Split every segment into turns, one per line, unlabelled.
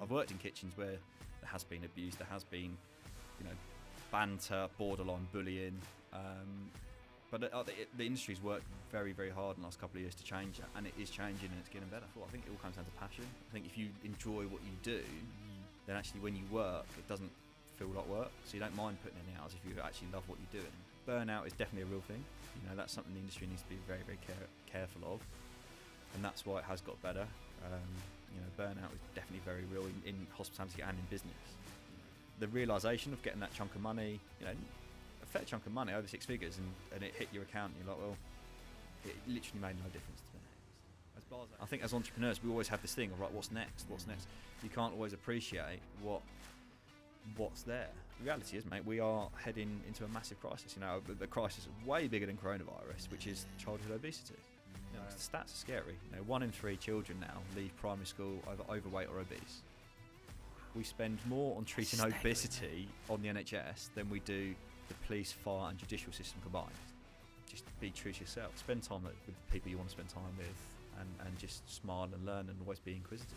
I've worked in kitchens where there has been abuse, there has been, banter, borderline bullying. But the industry's worked very, very hard in the last couple of years to change it, and it is changing and it's getting better. I think it all comes down to passion. I think if you enjoy what you do, then actually when you work, it doesn't feel like work. So you don't mind putting in the hours if you actually love what you're doing. Burnout is definitely a real thing. That's something the industry needs to be very, very careful of, and that's why it has got better. Burnout is definitely very real in hospitality and in business. The realisation of getting that chunk of money, a fair chunk of money, over 6 figures, and it hit your account, and you're like, well, it literally made no difference to me. I think as entrepreneurs, we always have this thing of, right, what's next? You can't always appreciate what's there. The reality is, mate, we are heading into a massive crisis. The crisis is way bigger than coronavirus, which is childhood obesity. The stats are scary. 1 in 3 children now leave primary school either overweight or obese. We spend more on treating obesity on the NHS than we do the police, fire and judicial system combined. Just be true to yourself. Spend time with the people you want to spend time with, and just smile and learn and always be inquisitive.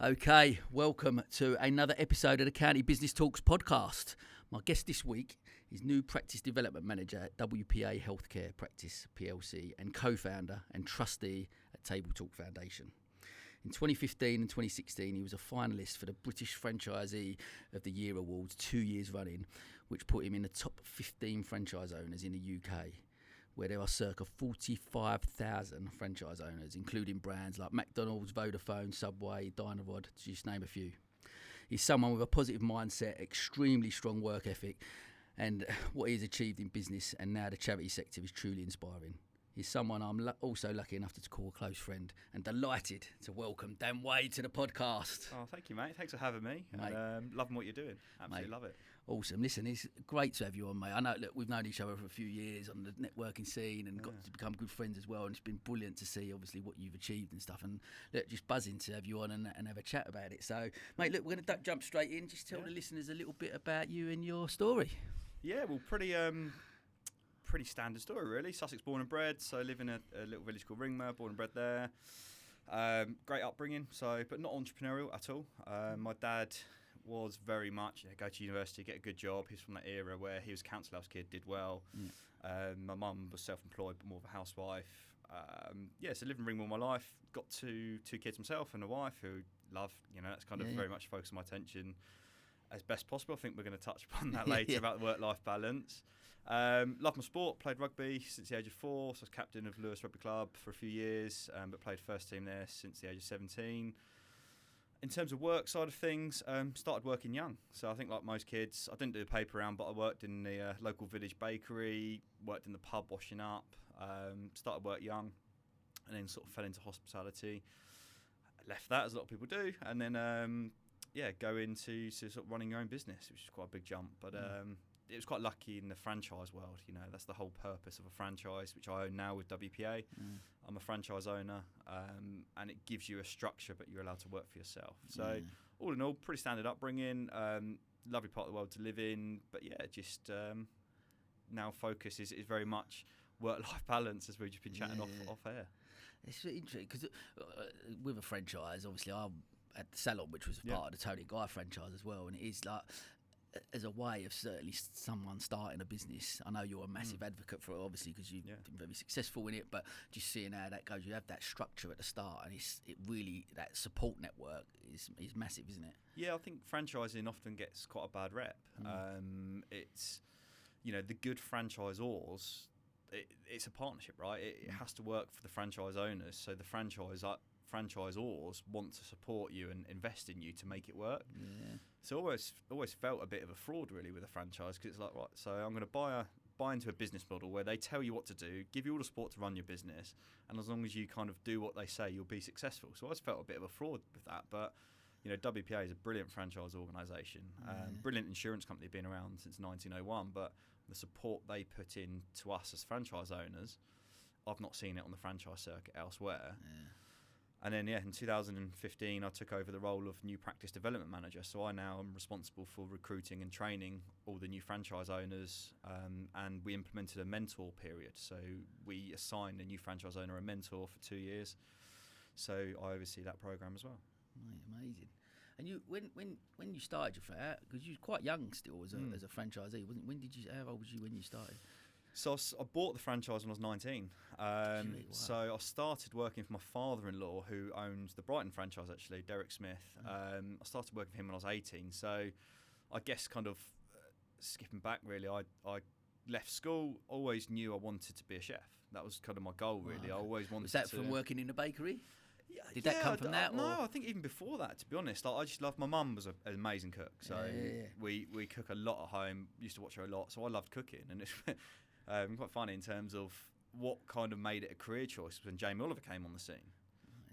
Okay, welcome to another episode of the County Business Talks podcast. My guest this week is new practice development manager at WPA Healthcare Practice PLC and co-founder and trustee at Table Talk Foundation. In 2015 and 2016, he was a finalist for the British Franchisee of the Year Awards 2 years running, which put him in the top 15 franchise owners in the UK, where there are circa 45,000 franchise owners, including brands like McDonalds, Vodafone, Subway, Dynorod, to just name a few. He's someone with a positive mindset, extremely strong work ethic, and what he's achieved in business and now the charity sector is truly inspiring. He's someone I'm also lucky enough to call a close friend, and delighted to welcome Dan Wade to the podcast.
Oh, thank you, mate. Thanks for having me. Loving what you're doing. Absolutely love it.
Awesome. Listen, it's great to have you on, mate. I know, look, we've known each other for a few years on the networking scene and got to become good friends as well. And it's been brilliant to see, obviously, what you've achieved and stuff. And look, just buzzing to have you on and have a chat about it. So, mate, look, we're going to jump straight in. Just tell the listeners a little bit about you and your story. Yeah,
well, pretty standard story, really. Sussex born and bred. So I live in a little village called Ringmer, born and bred there. Great upbringing, but not entrepreneurial at all. My dad was very much go to university, get a good job. He's from that era where he was a council house kid, did well. My mum was self-employed but more of a housewife. So living in Ringwell my life. Got two kids myself and a wife who love, that's kind of very much focused my attention as best possible. I think we're going to touch upon that later about the work-life balance. Love my sport, played rugby since the age of 4, so I was captain of Lewis Rugby Club for a few years, but played first team there since the age of 17. In terms of work side of things, started working young. So I think like most kids, I didn't do the paper round, but I worked in the local village bakery, worked in the pub washing up, started work young, and then sort of fell into hospitality. Left that, as a lot of people do, and then go into sort of running your own business, which is quite a big jump. But it was quite lucky in the franchise world. That's the whole purpose of a franchise, which I own now with WPA. I'm a franchise owner, and it gives you a structure, but you're allowed to work for yourself. So all in all, pretty standard upbringing. Lovely part of the world to live in, but just now focus is very much work-life balance, as we've just been chatting off air.
It's interesting because with a franchise, obviously I'm at the salon, which was part of the Tony Guy franchise as well, and it is like, as a way of certainly someone starting a business. I know you're a massive advocate for it, obviously, because you've been very successful in it, but just seeing how that goes, you have that structure at the start, and it really, that support network is massive, isn't it?
Yeah, I think franchising often gets quite a bad rep. It's, the good franchisors, it's a partnership, right? It has to work for the franchise owners, so the franchisors want to support you and invest in you to make it work. So always felt a bit of a fraud really with a franchise, because it's like, right, so I'm going to buy into a business model where they tell you what to do, give you all the support to run your business, and as long as you kind of do what they say, you'll be successful. So I always felt a bit of a fraud with that, but WPA is a brilliant franchise organisation, brilliant insurance company, been around since 1901, but the support they put in to us as franchise owners, I've not seen it on the franchise circuit elsewhere. And then, in 2015, I took over the role of new practice development manager. So I now am responsible for recruiting and training all the new franchise owners, and we implemented a mentor period. So we assigned a new franchise owner a mentor for 2 years. So I oversee that program as well.
Right, amazing. And you, when you started your flat, because you were quite young still as a franchisee, wasn't? How old was you when you started?
So I bought the franchise when I was 19.
Wow.
So I started working for my father-in-law, who owns the Brighton franchise, actually, Derek Smith. I started working for him when I was 18. So I guess kind of skipping back, really, I left school, always knew I wanted to be a chef. That was kind of my goal, really.
Wow.
I always wanted
Was that
to...
from working in a bakery? Did
Yeah,
that come from that?
No,
or?
I think even before that, to be honest. I just loved... My mum was an amazing cook. So we cook a lot at home, used to watch her a lot. So I loved cooking. And it's quite funny in terms of what kind of made it a career choice when Jamie Oliver came on the scene.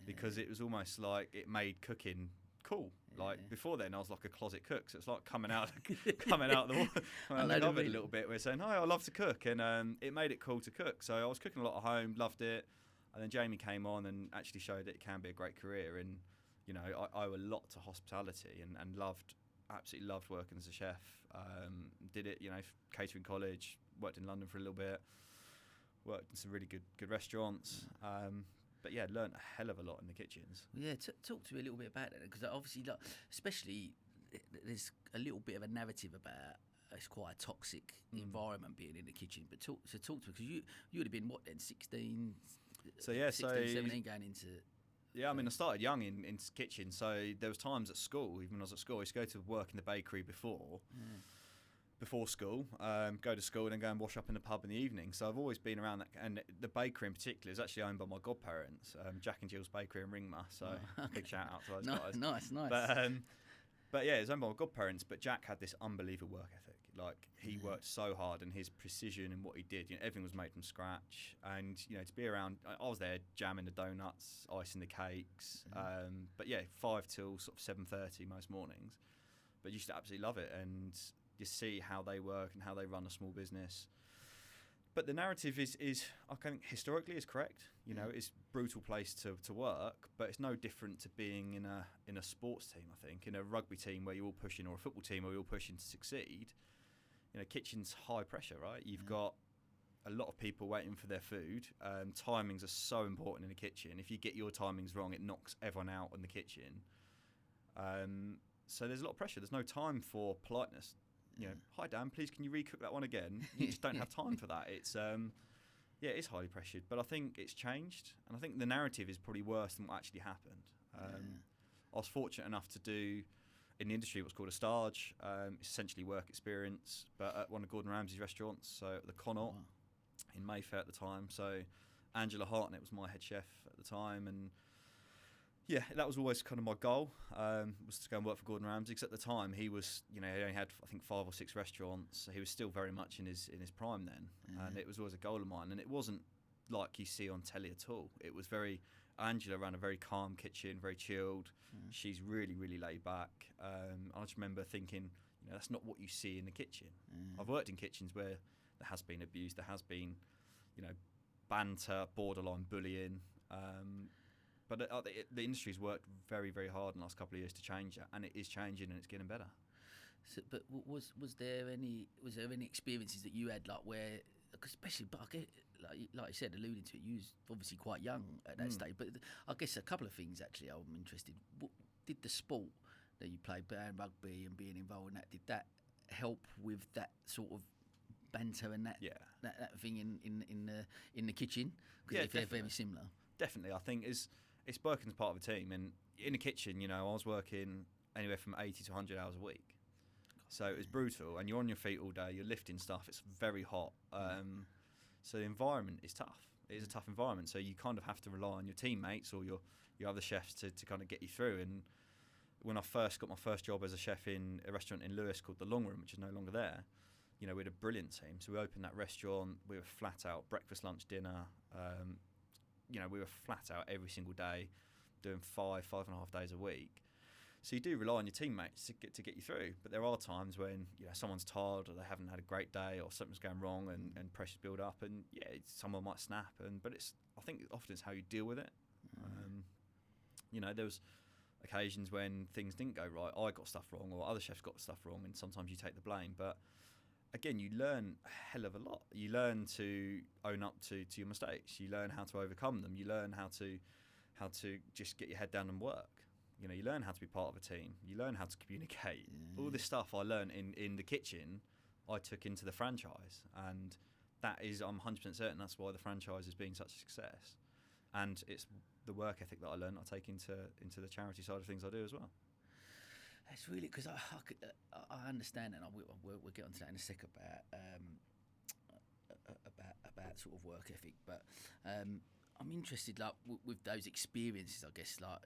Because it was almost like it made cooking cool. Like before then, I was like a closet cook, so it's like coming out the oven a little bit. We're saying, "Hi, I love to cook," and it made it cool to cook. So I was cooking a lot at home, loved it, and then Jamie came on and actually showed that it can be a great career. And I owe a lot to hospitality and absolutely loved working as a chef. Did it, catering college, worked in London for a little bit, worked in some really good restaurants. But yeah, learned a hell of a lot in the kitchens.
Yeah, talk to me a little bit about that, because obviously, especially there's a little bit of a narrative about it's quite a toxic environment being in the kitchen. But talk to me, because you would have been what then, 16?
So yeah,
17 going into.
Yeah, I mean, I started young in kitchen, so there was times at school, even when I was at school, I used to go to work in the bakery before school, go to school and then go and wash up in the pub in the evening. So I've always been around that, and the bakery in particular is actually owned by my godparents, Jack and Jill's Bakery in Ringmer. So big shout out to those guys.
Nice.
But yeah, it's owned by my godparents. But Jack had this unbelievable work ethic. Like he worked so hard, and his precision in what he did. Everything was made from scratch, and to be around. I was there jamming the donuts, icing the cakes. But yeah, 5 till sort of 7:30 most mornings. But you used to absolutely love it, and you see how they work and how they run a small business. But the narrative is I think historically is correct. It's a brutal place to work, but it's no different to being in a sports team. I think in a rugby team where you're all pushing, or a football team where you're all pushing to succeed. Kitchen's high pressure, right? You've got a lot of people waiting for their food. Timings are so important in the kitchen. If you get your timings wrong, it knocks everyone out in the kitchen. So there's a lot of pressure. There's no time for politeness. Hi Dan, please can you recook that one again? You just don't have time for that. It's it's highly pressured, but I think it's changed, and I think the narrative is probably worse than what actually happened. I was fortunate enough to do in the industry what's called a stage. It's essentially work experience, but at one of Gordon Ramsay's restaurants, so at the Connaught in Mayfair at the time. So Angela Hartnett was my head chef at the time, and yeah, that was always kind of my goal, was to go and work for Gordon Ramsay, because at the time he was, he only had, I think, 5 or 6 restaurants, so he was still very much in his prime then, and it was always a goal of mine, and it wasn't like you see on telly at all. It was Angela ran a very calm kitchen, very chilled. She's really, really laid back. I just remember thinking, that's not what you see in the kitchen. I've worked in kitchens where there has been abuse, there has been, banter, borderline bullying. But the industry's worked very, very hard in the last couple of years to change that, and it is changing, and it's getting better.
So, but was there any experiences that you had, like where, especially, but like I said, alluding to it, you was obviously quite young at that stage. But I guess a couple of things actually I'm interested. Did the sport that you played, playing rugby and being involved in that, did that help with that sort of banter and that thing in the kitchen? Because they're very similar.
Definitely, I think it's working as part of a team, and in the kitchen, I was working anywhere from 80 to 100 hours a week. So it was brutal, and you're on your feet all day, you're lifting stuff, it's very hot. So the environment is tough. It is a tough environment, so you kind of have to rely on your teammates or your other chefs to kind of get you through. And when I first got my first job as a chef in a restaurant in Lewes called The Long Room, which is no longer there, we had a brilliant team. So we opened that restaurant, we were flat out, breakfast, lunch, dinner. We were flat out every single day, doing 5.5 days a week. So you do rely on your teammates to get you through. But there are times when someone's tired, or they haven't had a great day, or something's going wrong, and pressures build up, and someone might snap. But I think often it's how you deal with it. There was occasions when things didn't go right. I got stuff wrong, or other chefs got stuff wrong, and sometimes you take the blame. But again, you learn a hell of a lot. You learn to own up to your mistakes. You learn how to overcome them. You learn how to just get your head down and work. You learn how to be part of a team. You learn how to communicate. All this stuff I learned in the kitchen, I took into the franchise, and I'm 100% certain that's why the franchise has been such a success. And it's the work ethic that I learned I take into the charity side of things I do as well.
It's really because I understand, and we'll get onto that in a sec about sort of work ethic. But I'm interested, like with those experiences, I guess. Like,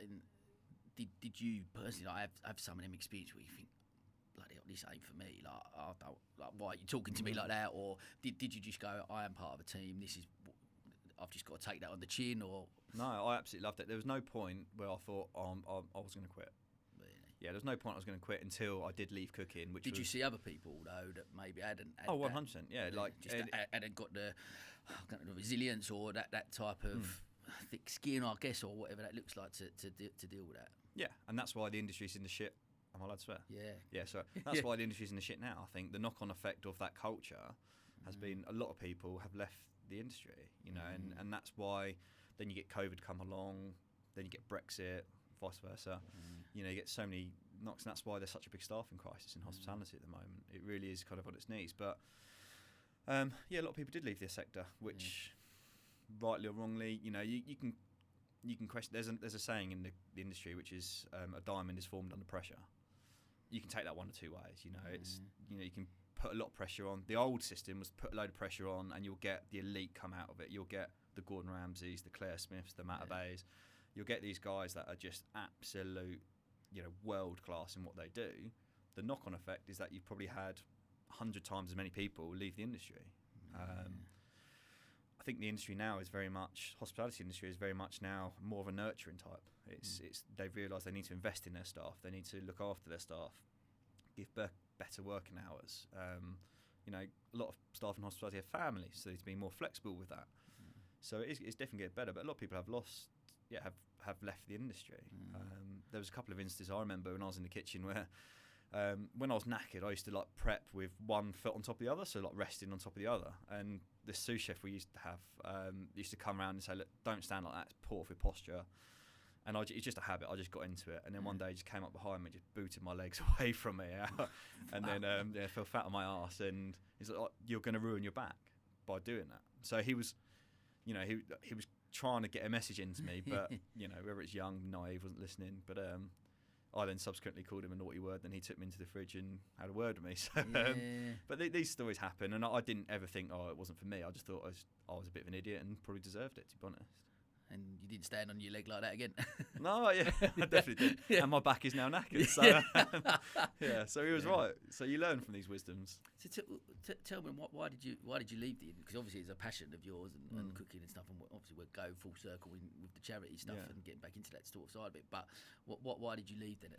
did you personally have some of them experiences where you think, bloody hell, this ain't for me? Like, I don't, like, why are you talking to me like that? Or did you just go, I am part of a team. I've just got to take that on the chin? Or
no, I absolutely loved it. There was no point where I thought I was going to quit. Yeah, there was no point I was going to quit until I did leave cooking.
Did you see other people though that maybe hadn't?
100%. Yeah, like
just hadn't got the resilience or that type of thick skin, I guess, or whatever that looks like to deal with that.
Yeah, and that's why the industry's in the shit. Am I allowed to swear?
Yeah.
So that's why the industry's in the shit now. I think the knock-on effect of that culture has been a lot of people have left the industry. And that's why then you get COVID come along, then you get Brexit, vice versa. You get so many knocks, and that's why there's such a big staffing crisis in hospitality at the moment. It really is kind of on its knees. But a lot of people did leave this sector, which rightly or wrongly, you can question. There's a saying in the industry which is a diamond is formed under pressure. You can take that one of two ways. It's you can put a lot of pressure on. The old system was put a load of pressure on, and you'll get the elite come out of it. You'll get the Gordon Ramsays, the Claire Smiths, the Matt Bays. You'll get these guys that are just absolute, world class in what they do. The knock-on effect is that you've probably had 100 times as many people leave the industry. I think the industry now is very much, hospitality industry is very much now more of a nurturing type. It's they've realised they need to invest in their staff. They need to look after their staff, give better working hours. A lot of staff in hospitality have families, so they need to be more flexible with that. So it's definitely getting better, but a lot of people have left the industry. There was a couple of instances I remember when I was in the kitchen where when I was knackered, I used to prep with one foot on top of the other, so resting on top of the other. And the sous chef we used to have used to come around and say, look, don't stand like that, it's poor for your posture. And it's just a habit, I just got into it. And then one day he just came up behind me, just booted my legs away from me. And then fell fat on my arse. And he's like, you're going to ruin your back by doing that. So he was, he was trying to get a message into me, but, whether it's young, naive, wasn't listening. But I then subsequently called him a naughty word, then he took me into the fridge and had a word with me. So, but these stories happen, and I didn't ever think, it wasn't for me. I just thought I was a bit of an idiot and probably deserved it, to be honest.
And you didn't stand on your leg like that again?
No, I definitely did. Yeah. And my back is now knackered. So, so he was right. So you learn from these wisdoms.
So tell me, why did you leave the? Because obviously it's a passion of yours and cooking and stuff, and obviously we're going full circle with the charity stuff and getting back into that sort of side of it. But why did you leave then?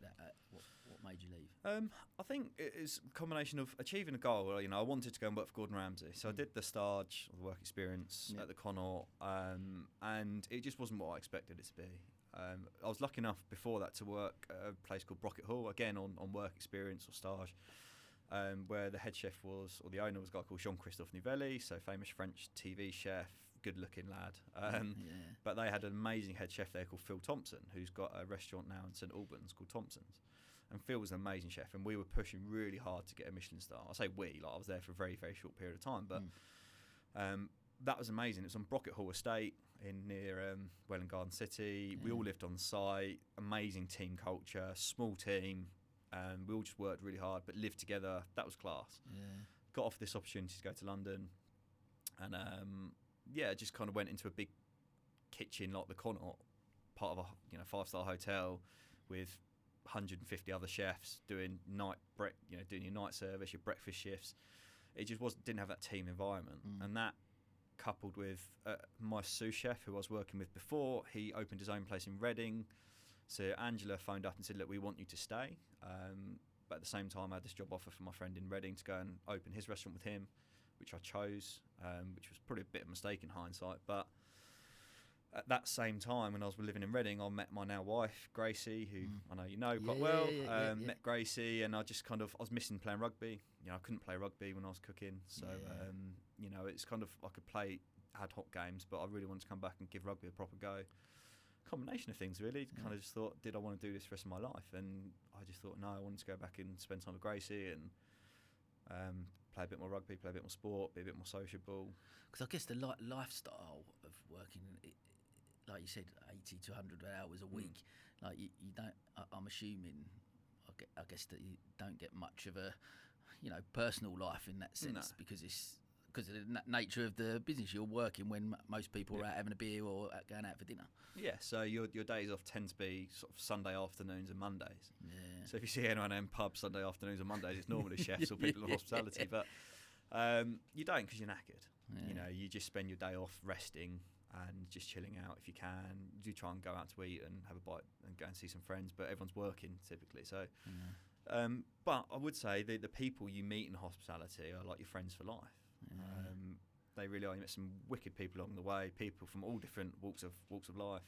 What made you leave?
I think it is a combination of achieving a goal. I wanted to go and work for Gordon Ramsay, so I did the stage, or the work experience at the Connaught, and it just wasn't what I expected it to be. I was lucky enough before that to work at a place called Brocket Hall, again on work experience or stage, where the head chef or the owner was a guy called Jean-Christophe Nouvelli, so famous French TV chef, good-looking lad. But they had an amazing head chef there called Phil Thompson, who's got a restaurant now in St Albans called Thompson's. And Phil was an amazing chef, and we were pushing really hard to get a Michelin star. I say we, I was there for a very, very short period of time, but that was amazing. It was on Brocket Hall Estate near Welland Garden City. We all lived on site, amazing team culture, small team. We all just worked really hard, but lived together. That was class. Got offered this opportunity to go to London, and just kind of went into a big kitchen like the Connaught, part of a 5-star hotel with 150 other chefs doing doing your night service, your breakfast shifts. It just didn't have that team environment, and that coupled with my sous chef who I was working with before, he opened his own place in Reading. So Angela phoned up and said, look, we want you to stay. But at the same time, I had this job offer from my friend in Reading to go and open his restaurant with him, which I chose, which was probably a bit of a mistake in hindsight. But at that same time, when I was living in Reading, I met my now wife, Gracie, who I know you know quite
Yeah,
well.
yeah.
Met Gracie, and I just I was missing playing rugby. I couldn't play rugby when I was cooking, so it's I could play ad hoc games, but I really wanted to come back and give rugby a proper go. Combination of things, really. Kind of just thought, did I want to do this the rest of my life? And I just thought, no, I wanted to go back and spend time with Gracie and play a bit more rugby, play a bit more sport, be a bit more sociable.
Because I guess the lifestyle of working, like you said, 80 to 100 hours a week, like you don't. I'm assuming, I guess that you don't get much of a, personal life in that sense because of the nature of the business. You're working when most people are out having a beer or going out for dinner. Yeah,
so your days off tend to be sort of Sunday afternoons and Mondays.
Yeah.
So if you see anyone in pubs Sunday afternoons and Mondays, it's normally chefs or people in hospitality. But you don't, because you're knackered.
Yeah.
You just spend your day off resting and just chilling out if you can. You do try and go out to eat and have a bite and go and see some friends, but everyone's working typically. So, but I would say the people you meet in hospitality are like your friends for life. They really are. You met some wicked people along the way, people from all different walks of life.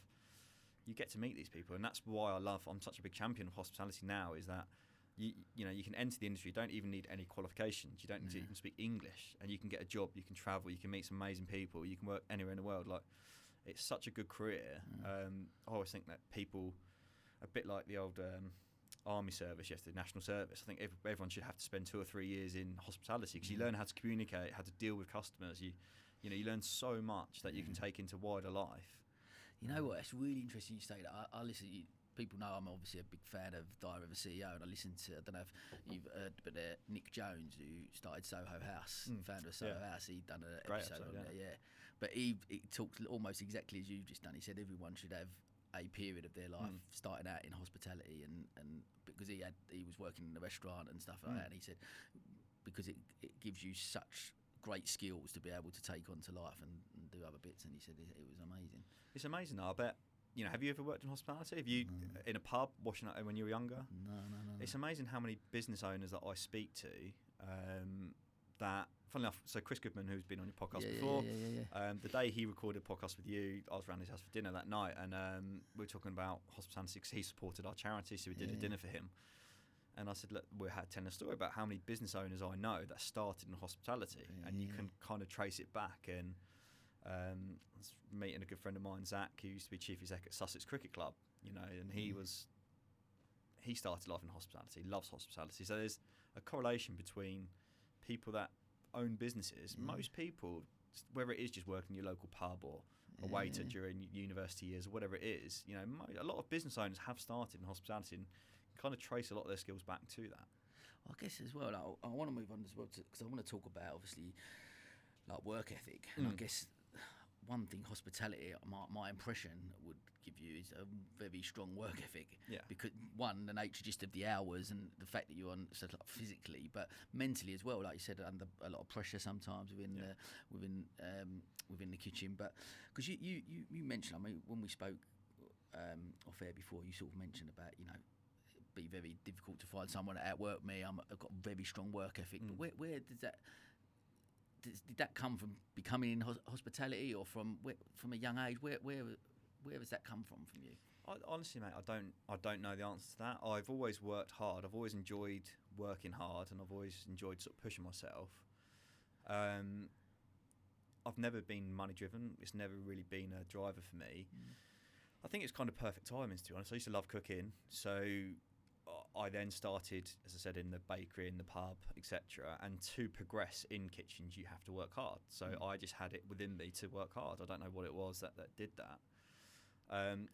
You get to meet these people, and that's why I'm such a big champion of hospitality now, is that you can enter the industry, you don't even need any qualifications, you don't need to even speak English, and you can get a job, you can travel, you can meet some amazing people, you can work anywhere in the world. Like, it's such a good career. I always think that people, a bit like the old army service, the national service, I think everyone should have to spend 2 or 3 years in hospitality, because you learn how to communicate, how to deal with customers. You learn so much that you can take into wider life.
You know what? It's really interesting you say that. I listen. People know I'm obviously a big fan of Diary of a CEO, and I listen to, I don't know if you've heard, but Nick Jones, who started Soho House, founder of Soho House, he'd done an episode on there, But he talked almost exactly as you've just done. He said everyone should have a period of their life starting out in hospitality, and because he was working in a restaurant and stuff like that, and he said because it gives you such great skills to be able to take on to life and do other bits, and he said it was amazing. It's
amazing. I bet. Have you ever worked in hospitality? Have you in a pub washing up when you were younger?
No.
It's amazing how many business owners that I speak to that, funnily enough, so Chris Goodman, who's been on your podcast before, the day he recorded a podcast with you, I was around his house for dinner that night, and we were talking about hospitality because he supported our charity, so we did a dinner for him. And I said, look, we had telling a story about how many business owners I know that started in hospitality, and you can kind of trace it back. And I was meeting a good friend of mine, Zach, who used to be chief exec at Sussex Cricket Club, and he started life in hospitality, loves hospitality. So there's a correlation between people that own businesses. Most people, whether it is just working in your local pub or a waiter during university years or whatever it is, a lot of business owners have started in hospitality and kind of trace a lot of their skills back to that.
I guess as well, I want to move on as well because I want to talk about obviously like work ethic, and I guess one thing hospitality, my impression would give you is a very strong work ethic. Yeah. Because one, the nature just of the hours and the fact that you're on so like physically, but mentally as well, like you said, under a lot of pressure sometimes within the kitchen. But because you mentioned, I mean, when we spoke off air before, you sort of mentioned about it'd be very difficult to find someone that outwork me. I've got a very strong work ethic. But where does that? Did that come from becoming in hospitality, or from a young age? Where has that come from you?
Honestly, mate, I don't know the answer to that. I've always worked hard. I've always enjoyed working hard, and I've always enjoyed sort of pushing myself. I've never been money driven. It's never really been a driver for me. I think it's kind of perfect timing, to be honest. I used to love cooking, so I then started, as I said, in the bakery, in the pub, etc. And to progress in kitchens, you have to work hard. So I just had it within me to work hard. I don't know what it was that did that.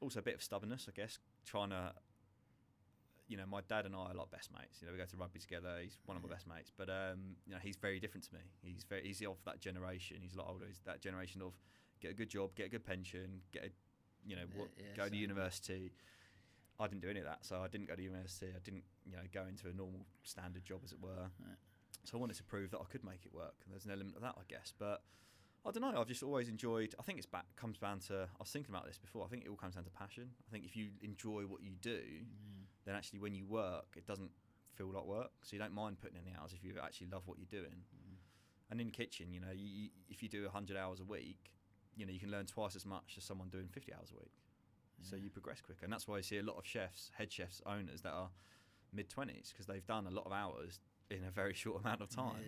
Also a bit of stubbornness, I guess, trying to, my dad and I are like best mates. We go to rugby together. He's one of my best mates, but he's very different to me. He's of that generation. He's a lot older. He's that generation of get a good job, get a good pension, go to university. I didn't do any of that, so I didn't go to university. I didn't, go into a normal standard job, as it were. Right. So I wanted to prove that I could make it work. And there's an element of that, I guess. But I don't know. I've just always enjoyed. I think comes down to. I was thinking about this before. I think it all comes down to passion. I think if you enjoy what you do, then actually when you work, it doesn't feel like work. So you don't mind putting in the hours if you actually love what you're doing. And in the kitchen, if you do 100 hours a week, you can learn twice as much as someone doing 50 hours a week. So you progress quicker, and that's why I see a lot of chefs, head chefs, owners that are mid-20s, because they've done a lot of hours in a very short amount of time.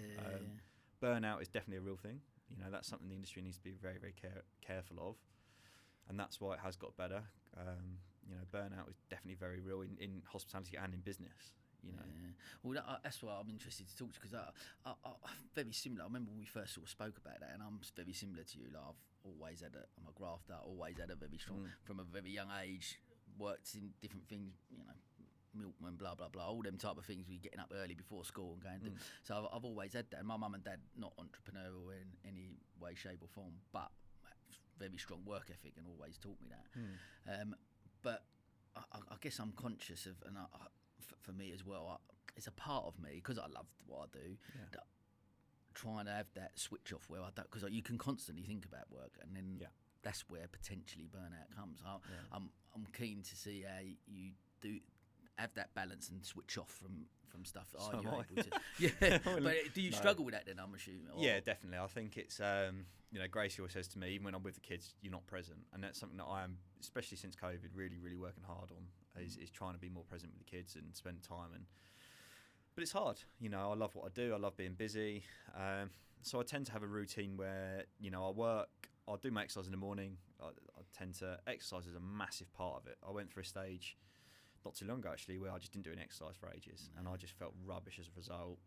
Burnout is definitely a real thing. That's something the industry needs to be very, very careful of, and that's why it has got better. Burnout is definitely very real in hospitality and in business.
Well, that's why I'm interested to talk to, because I'm very similar. I remember when we first sort of spoke about that, and I'm very similar to you. Like, I've always I'm a grafter, always had a very strong, from a very young age, worked in different things, milkman, blah, blah, blah, all them type of things. We getting up early before school and going to. So I've always had that. And my mum and dad, not entrepreneurial in any way, shape or form, but very strong work ethic, and always taught me that. But I guess I'm conscious of, and for me as well, it's a part of me, because I love what I do, that trying to have that switch off where I don't, because you can constantly think about work, and then that's where potentially burnout comes. I'm keen to see how you do have that balance and switch off from stuff. Are you able to? Yeah, but do you struggle with that then, I'm assuming? Or?
Yeah, definitely. I think it's, Gracie always says to me, even when I'm with the kids, you're not present. And that's something that I am, especially since COVID, really, really working hard on, is trying to be more present with the kids and spend time. But it's hard. I love what I do. I love being busy. So I tend to have a routine where, I work, I'll do my exercise in the morning. I tend to, exercise is a massive part of it. I went through a stage not too long ago, actually, where I just didn't do any exercise for ages, and I just felt rubbish as a result.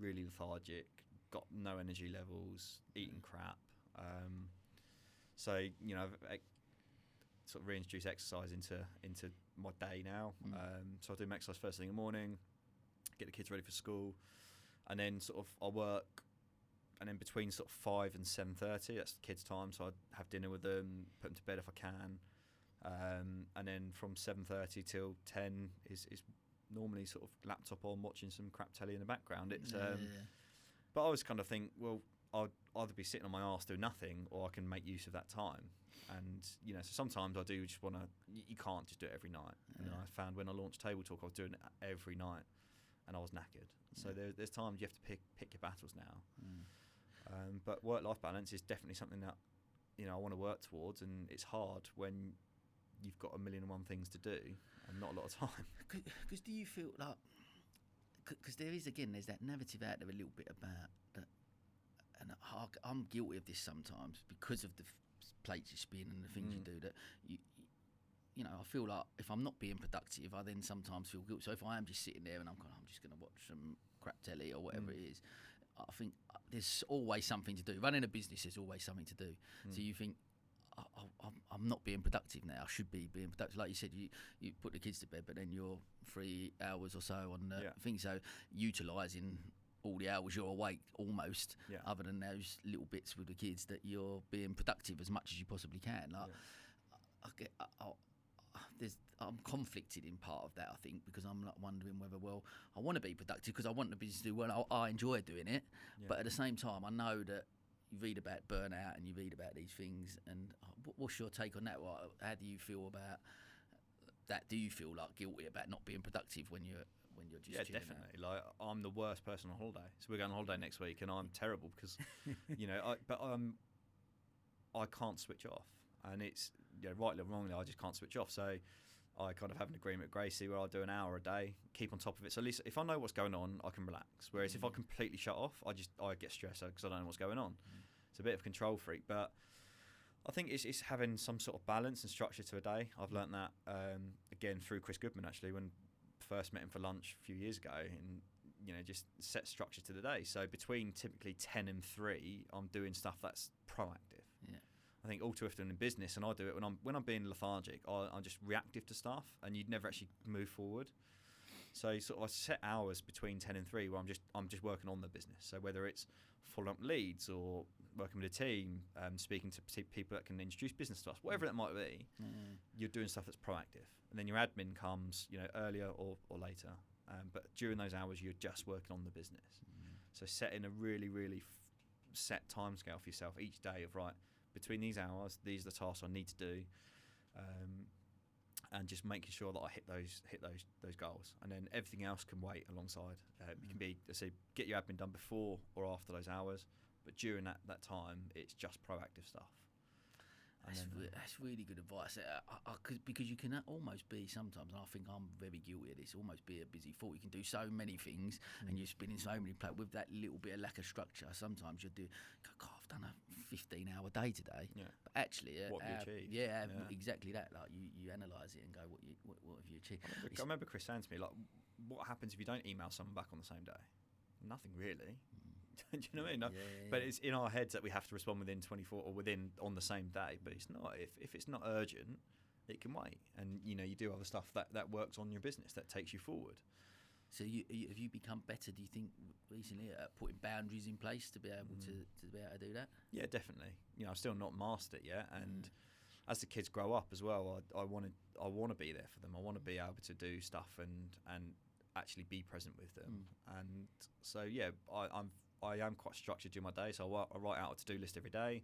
Really lethargic, got no energy levels, eating crap. So I've sort of reintroduced exercise into my day now. So I do my exercise first thing in the morning, get the kids ready for school, and then sort of I work, and then between sort of 5 and 7:30, that's the kids' time. So I have dinner with them, put them to bed if I can. And then from 7:30 till 10 is normally sort of laptop on, watching some crap telly in the background. It's but I always kind of think, well, I'd either be sitting on my arse doing nothing, or I can make use of that time. And so sometimes I do just want to. You can't just do it every night. And I found when I launched Table Talk, I was doing it every night, and I was knackered. So there's times you have to pick your battles now. But work-life balance is definitely something that I want to work towards, and it's hard when you've got 1,000,001 things to do and not a lot of time.
Because do you feel like, because there's that narrative out there a little bit about that, and I'm guilty of this sometimes because of the plates you spin and the things you do, that I feel like if I'm not being productive, I then sometimes feel guilty. So if I am just sitting there and I'm just going to watch some crap telly or whatever it is, I think there's always something to do. Running a business, there's always something to do. So you think, I'm not being productive now. I should be being productive. Like you said, you put the kids to bed, but then you're 3 hours or so on the thing. So utilising all the hours you're awake, almost, other than those little bits with the kids, that you're being productive as much as you possibly can. Like, I'm conflicted in part of that, I think, because I'm like wondering whether, well, I want to be productive because I want the business to do well. I enjoy doing it, but at the same time, I know that you read about burnout and you read about these things, and what's your take on that? How do you feel about that? Do you feel like guilty about not being productive when you're just chilling
definitely. Like, I'm the worst person on holiday. So we're going on holiday next week, and I'm terrible because I can't switch off, and it's rightly or wrongly, I just can't switch off. So I kind of have an agreement with Gracie where I'll do an hour a day, keep on top of it. So at least if I know what's going on, I can relax. Whereas if I completely shut off, I get stressed because I don't know what's going on. It's a bit of a control freak, but I think it's having some sort of balance and structure to a day. I've learnt that again through Chris Goodman, actually, when I first met him for lunch a few years ago, and just set structure to the day. So between typically 10 and 3, I'm doing stuff that's proactive. I think all too often in business, and I do it when I'm being lethargic, I'm just reactive to stuff, and you'd never actually move forward. So I set hours between 10 and 3 where I'm just working on the business. So whether it's following up leads or working with a team, speaking to people that can introduce business to us, whatever that might be, you're doing stuff that's proactive. And then your admin comes, earlier or later. But during those hours, you're just working on the business. So setting a really, really set timescale for yourself each day of, right, between these hours, these are the tasks I need to do, and just making sure that I hit those goals, and then everything else can wait alongside. It can be, let's say, get your admin done before or after those hours, but during that time, it's just proactive stuff.
That's really good advice. Because you can almost be sometimes, and I think I'm very guilty of this, almost be a busy fool. You can do so many things, and you're spinning so many plates with that little bit of lack of structure. Sometimes you do, God, I've done a 15-hour day today.
Yeah.
But actually,
what have you achieved?
Yeah, exactly that. Like you analyse it and go, what have you achieved?
I remember Chris saying to me, like, what happens if you don't email someone back on the same day? Nothing really. Do you know what I mean? No, but it's in our heads that we have to respond within 24 or on the same day. But it's not. If it's not urgent, it can wait. And you do other stuff that works on your business that takes you forward.
So have you become better? Do you think recently at putting boundaries in place to be able to do that?
Yeah, definitely. I've still not mastered it yet, and as the kids grow up as well, I want to be there for them. I want to be able to do stuff and actually be present with them. And so I am quite structured during my day, so I write out a to-do list every day.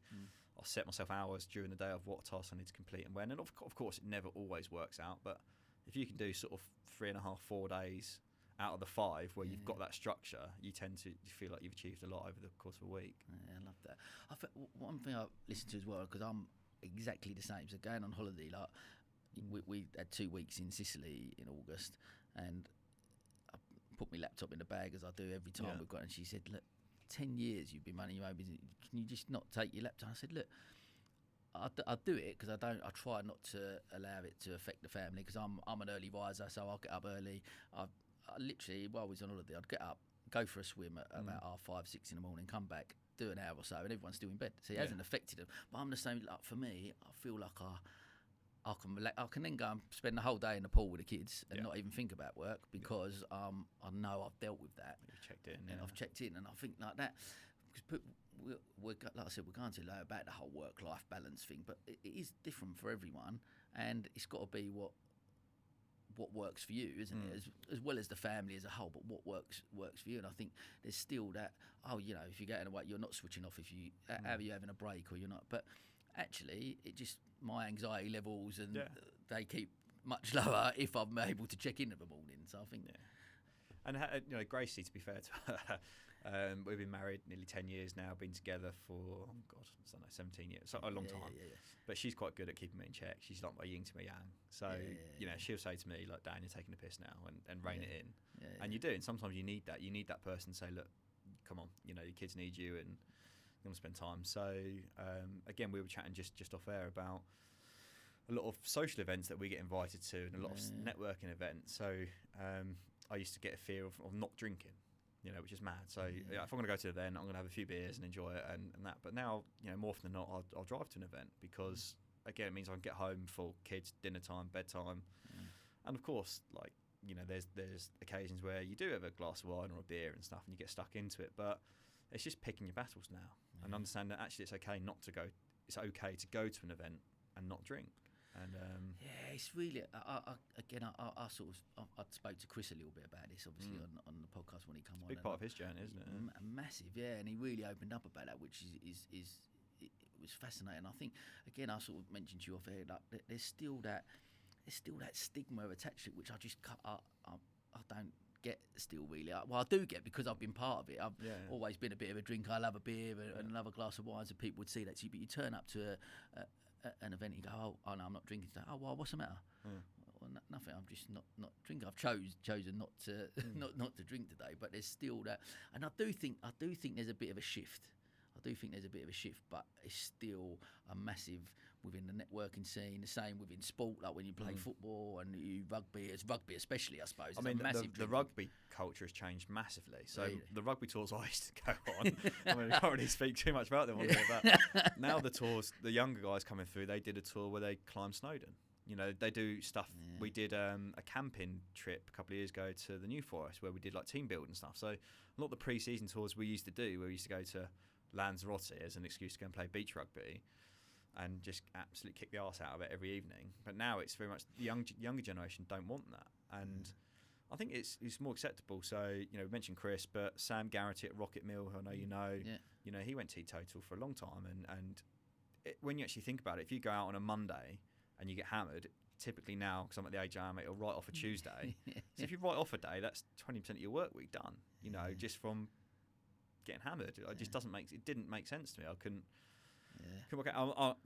I'll set myself hours during the day of what tasks I need to complete and when. And of course, it never always works out, but if you can do sort of 3.5, 4 days out of the 5 where you've got that structure, you tend to feel like you've achieved a lot over the course of a week.
Yeah, I love that. I think one thing I listen to as well, because I'm exactly the same. So going on holiday, like we had 2 weeks in Sicily in August, and I put my laptop in the bag as I do every time we've got. And she said, "Look, 10 years you've been running your own business. Can you just not take your laptop?" I said, "Look, I do it because I try not to allow it to affect the family, because I'm an early riser, so I'll get up early. I literally, while I was on holiday, I'd get up, go for a swim at about 5, 6 in the morning, come back, do an hour or so, and everyone's still in bed. So it hasn't affected them. But I'm the same. Like, for me, I feel like I can then go and spend the whole day in the pool with the kids and not even think about work, because I know I've dealt with that.
You've checked in,
and I've checked in, and I think like that. Because we're like I said, we're going to learn about the whole work-life balance thing, but it is different for everyone, and it's got to be what works for you, isn't it? As well as the family as a whole, but what works for you. And I think there's still that. If you're getting away, you're not switching off. If you are you having a break or you're not, but actually, it just my anxiety levels and they keep much lower if I'm able to check in in the morning. So I think,
and Gracie, to be fair to her, we've been married nearly 10 years now, been together for 17 years, so a long time. But she's quite good at keeping me in check. She's like my yin to my yang. So she'll say to me, like, "Dan, you're taking the piss now," and rein it in. And you do. And sometimes you need that. You need that person to say, "Look, come on, your kids need you, and you want to spend time." So again, we were chatting just off air about a lot of social events that we get invited to, and a lot of networking events. So I used to get a fear of not drinking, which is mad. So if I'm going to go to an event, I'm going to have a few beers and enjoy it and that. But now, more often than not, I'll drive to an event, because again, it means I can get home for kids, dinner time, bedtime, and of course, like, there's occasions where you do have a glass of wine or a beer and stuff, and you get stuck into it. But it's just picking your battles now and understand that actually it's okay not to go. It's okay to go to an event and not drink. And
it's really I spoke to Chris a little bit about this, obviously on the podcast when he come on.
Big part of his journey, isn't it?
Massive, and he really opened up about that, which is it was fascinating. I think again, I sort of mentioned to you off air, like there's still that stigma attached to it, which I just I don't get still really. Well, I do get, because I've been part of it. I've always been a bit of a drinker. I love a beer and another glass of wine, so people would see that to you. But you turn up to an event, you go, oh no, I'm not drinking today. Oh, well, what's the matter? Well, nothing. I'm just not drinking. I've chosen not to not to drink today. But there's still that, and I do think there's a bit of a shift. But it's still a massive within the networking scene. The same within sport, like when you play football and you rugby especially, I suppose.
I mean, the rugby culture has changed massively. So the rugby tours I used to go on, I mean, I can't really speak too much about them on here, but now the tours, the younger guys coming through, they did a tour where they climbed Snowdon. They do stuff. We did a camping trip a couple of years ago to the New Forest, where we did like team building stuff. So a lot of the pre-season tours we used to do, where we used to go to Lanzarote as an excuse to go and play beach rugby and just absolutely kick the arse out of it every evening. But now it's very much the younger generation don't want that, and I think it's more acceptable. So we mentioned Chris, but Sam Garrity at Rocket Mill, who I know he went teetotal for a long time, and when you actually think about it, if you go out on a Monday and you get hammered, typically now, because I'm at the age I am, it'll write off a Tuesday. So if you write off a day, that's 20% of your work week done. Just from getting hammered. It just didn't make sense to me. I couldn't. Couldn't work out.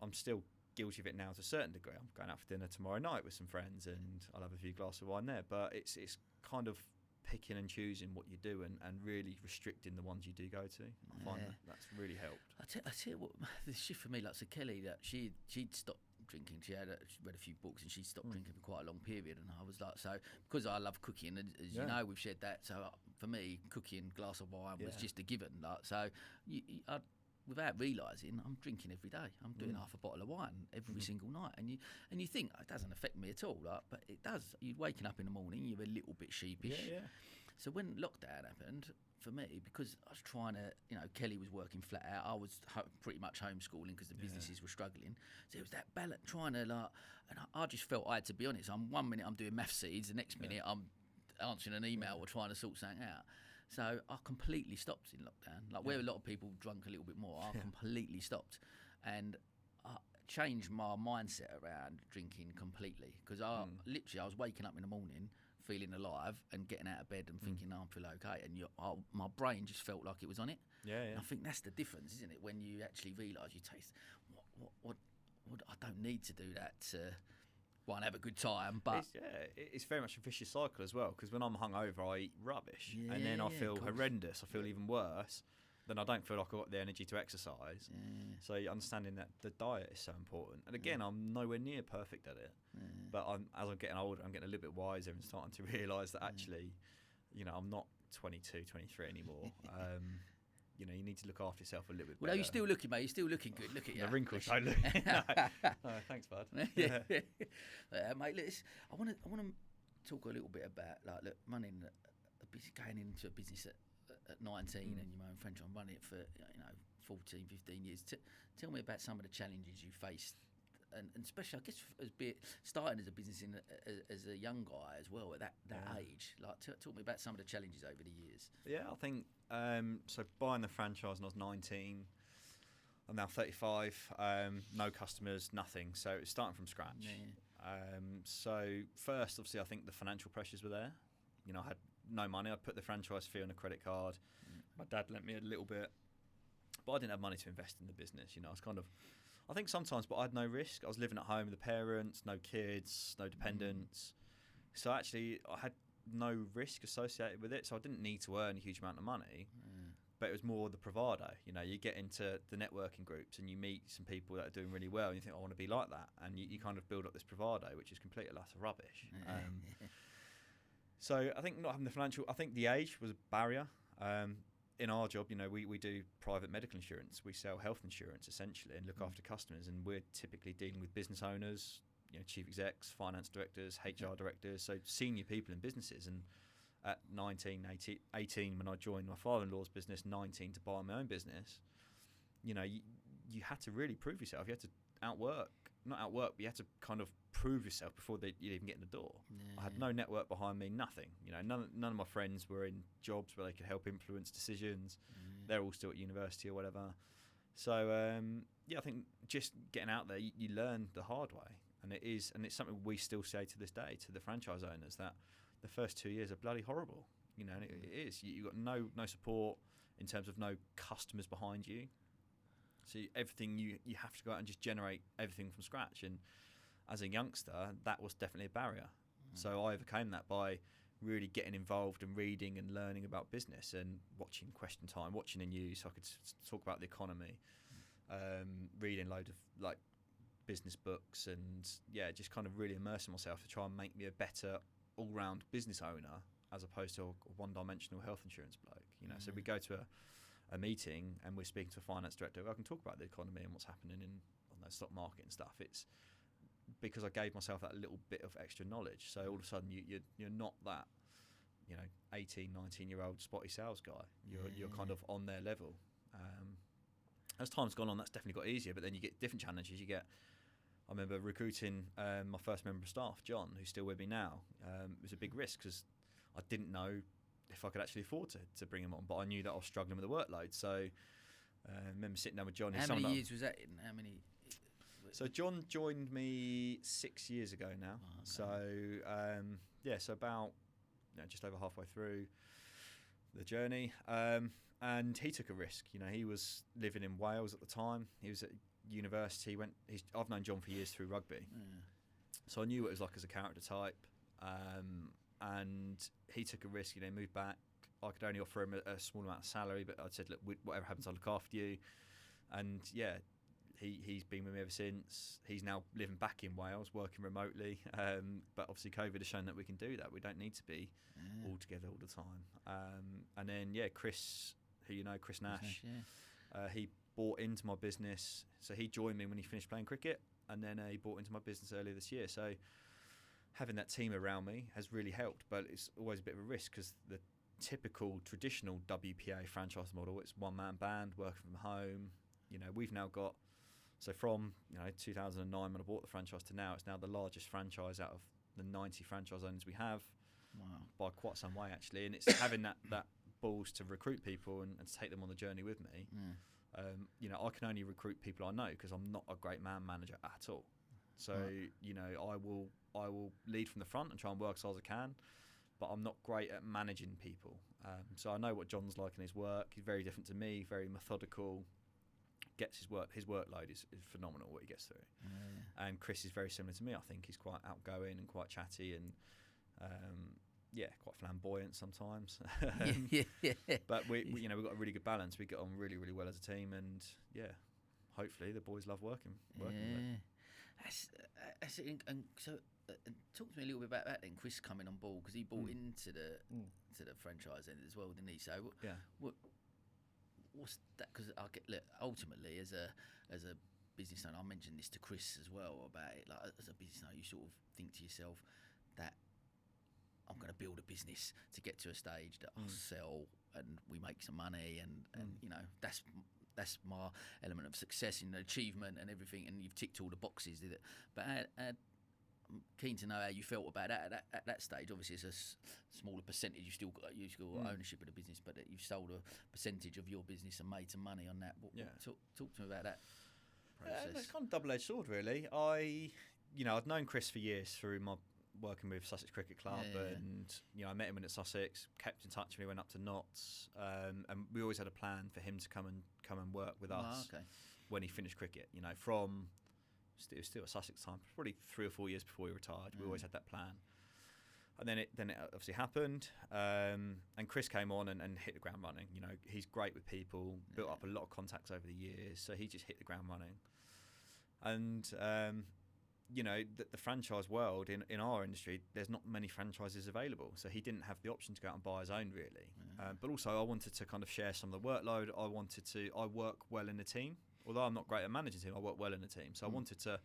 I'm still guilty of it now to a certain degree. I'm going out for dinner tomorrow night with some friends, and I'll have a few glasses of wine there. But it's kind of picking and choosing what you do, and really restricting the ones you do go to. I find that's really helped.
I tell you what, the shift for me, like, so Kelly, that she'd stopped drinking. She read a few books, and she stopped drinking for quite a long period. And I was like, so because I love cooking, as you know, we've shared that. So for me, cooking, glass of wine was just a given. Like, so I, without realising, I'm drinking every day. I'm doing half a bottle of wine every single night, and you think it doesn't affect me at all, like, but it does. You're waking up in the morning, you're a little bit sheepish. So when lockdown happened, for me, because I was trying to, Kelly was working flat out. I was pretty much homeschooling because the businesses were struggling. So it was that balance, trying to, like, and I just felt I had to be honest. 1 minute I'm doing math seeds, the next minute I'm answering an email or trying to sort something out. So I completely stopped in lockdown. Like, where a lot of people drunk a little bit more, I completely stopped. And I changed my mindset around drinking completely. Because I was waking up in the morning feeling alive and getting out of bed and thinking, I feel okay. And my brain just felt like it was on it. And I think that's the difference, isn't it? When you actually realise you taste, what I don't need to do that to... and have a good time, but
it's very much a vicious cycle as well. Because when I'm hungover, I eat rubbish, and then I feel horrendous. I feel even worse. Then I don't feel like I've got the energy to exercise. So understanding that the diet is so important. And again, I'm nowhere near perfect at it, but as I'm getting older, I'm getting a little bit wiser and starting to realise that actually, I'm not 22, 23 anymore. You need to look after yourself a little bit better.
Well, you're still looking, mate. You're still looking good. Look at you.
The wrinkles don't look. Thanks, bud.
Mate, I want to talk a little bit about, like, look, running going into a business at 19 and your own franchise, running it for 14, 15 years. Tell me about some of the challenges you faced, and especially, I guess, starting as a business as a young guy as well at that age. Like, talk me about some of the challenges over the years.
Yeah, I think so. Buying the franchise when I was 19, I'm now 35. No customers, nothing. So it's starting from scratch. So first, obviously, I think the financial pressures were there. I had no money. I put the franchise fee on a credit card. My dad lent me a little bit, but I didn't have money to invest in the business. I was kind of, I think sometimes, but I had no risk. I was living at home with the parents, no kids, no dependents. So actually, I had no risk associated with it. So I didn't need to earn a huge amount of money. But it was more the bravado. You get into the networking groups and you meet some people that are doing really well, and you think, I want to be like that. And you kind of build up this bravado, which is complete and utter rubbish. So I think not having the financial, I think the age was a barrier. In our job, we do private medical insurance. We sell health insurance essentially and look after customers, and we're typically dealing with business owners, chief execs, finance directors, HR directors, so senior people in businesses. And at 19, 18, when I joined my father-in-law's business, 19 to buy my own business, you had to really prove yourself. You had to not outwork, but you had to kind of prove yourself before you'd even get in the door. I had no network behind me, nothing. None of my friends were in jobs where they could help influence decisions. They're all still at university or whatever. So I think just getting out there, you learn the hard way, and it's something we still say to this day to the franchise owners, that the first 2 years are bloody horrible. And it is. You've got no support in terms of no customers behind you. So everything you have to go out and just generate everything from scratch. And as a youngster, that was definitely a barrier. So I overcame that by really getting involved and reading and learning about business and watching Question Time, watching the news so I could talk about the economy, reading a load of like business books, and just kind of really immersing myself to try and make me a better all-round business owner as opposed to a one-dimensional health insurance bloke. So we go to a meeting and we're speaking to a finance director. I can talk about the economy and what's happening on the stock market and stuff. It's because I gave myself that little bit of extra knowledge. So all of a sudden you're not that 18, 19-year-old spotty sales guy. You're kind of on their level. As time's gone on, that's definitely got easier. But then you get different challenges. I remember recruiting my first member of staff, John, who's still with me now. It was a big risk because I didn't know if I could actually afford to bring him on, but I knew that I was struggling with the workload. So I remember sitting down with John.
How many years was that in? How many?
So John joined me 6 years ago now. Oh, okay. So so about just over halfway through the journey. And he took a risk. You know, he was living in Wales at the time. He was at university. I've known John for years through rugby, so I knew what it was like as a character type. And he took a risk. You know, moved back. I could only offer him a small amount of salary, but I said, look, whatever happens, I'll look after you. And yeah, he's been with me ever since. He's now living back in Wales, working remotely. But obviously COVID has shown that we can do that. We don't need to be all together all the time. And then, Chris, who you know, Chris Nash, he bought into my business. So he joined me when he finished playing cricket, and then he bought into my business earlier this year. So having that team around me has really helped, but it's always a bit of a risk because the typical traditional WPA franchise model, it's one-man band working from home. You know, we've now got, so from 2009 when I bought the franchise to now, it's now the largest franchise out of the 90 franchise owners we have.
Wow.
By quite some way actually, and it's having that balls to recruit people and to take them on the journey with me. I can only recruit people I know because I'm not a great man manager at all. So I will lead from the front and try and work as hard as I can, but I'm not great at managing people. So I know what John's like in his work. He's very different to me, very methodical. Gets his workload is phenomenal what he gets through. And Chris is very similar to me. I think he's quite outgoing and quite chatty and quite flamboyant sometimes. But we've got a really good balance. We get on really, really well as a team, and hopefully the boys love working with them.
That's it. And so talk to me a little bit about that then. Chris coming on board because he bought into the franchise end as well, didn't he? So what's that? Because ultimately as a business owner, I mentioned this to Chris as well about it. Like as a business owner, you sort of think to yourself that I'm going to build a business to get to a stage that I'll sell and we make some money, and that's my element of success and achievement and everything. And you've ticked all the boxes, did it? But I'm keen to know how you felt about that at that stage. Obviously, it's a smaller percentage. You've still got ownership of the business, but you've sold a percentage of your business and made some money on that. Talk to me about that process.
It's kind of double-edged sword, really. I'd known Chris for years through my working with Sussex Cricket Club, and I met him when at Sussex, kept in touch when he went up to Notts, and we always had a plan for him to come and work with us when he finished cricket. It was still at Sussex time, probably 3 or 4 years before he retired. We always had that plan, and then it obviously happened, and Chris came on and hit the ground running. He's great with people, built up a lot of contacts over the years, so he just hit the ground running. And the franchise world in our industry, there's not many franchises available, so he didn't have the option to go out and buy his own really. But also I wanted to kind of share some of the workload. I work well in a team, although I'm not great at managing a team. I work well in a team, so I wanted to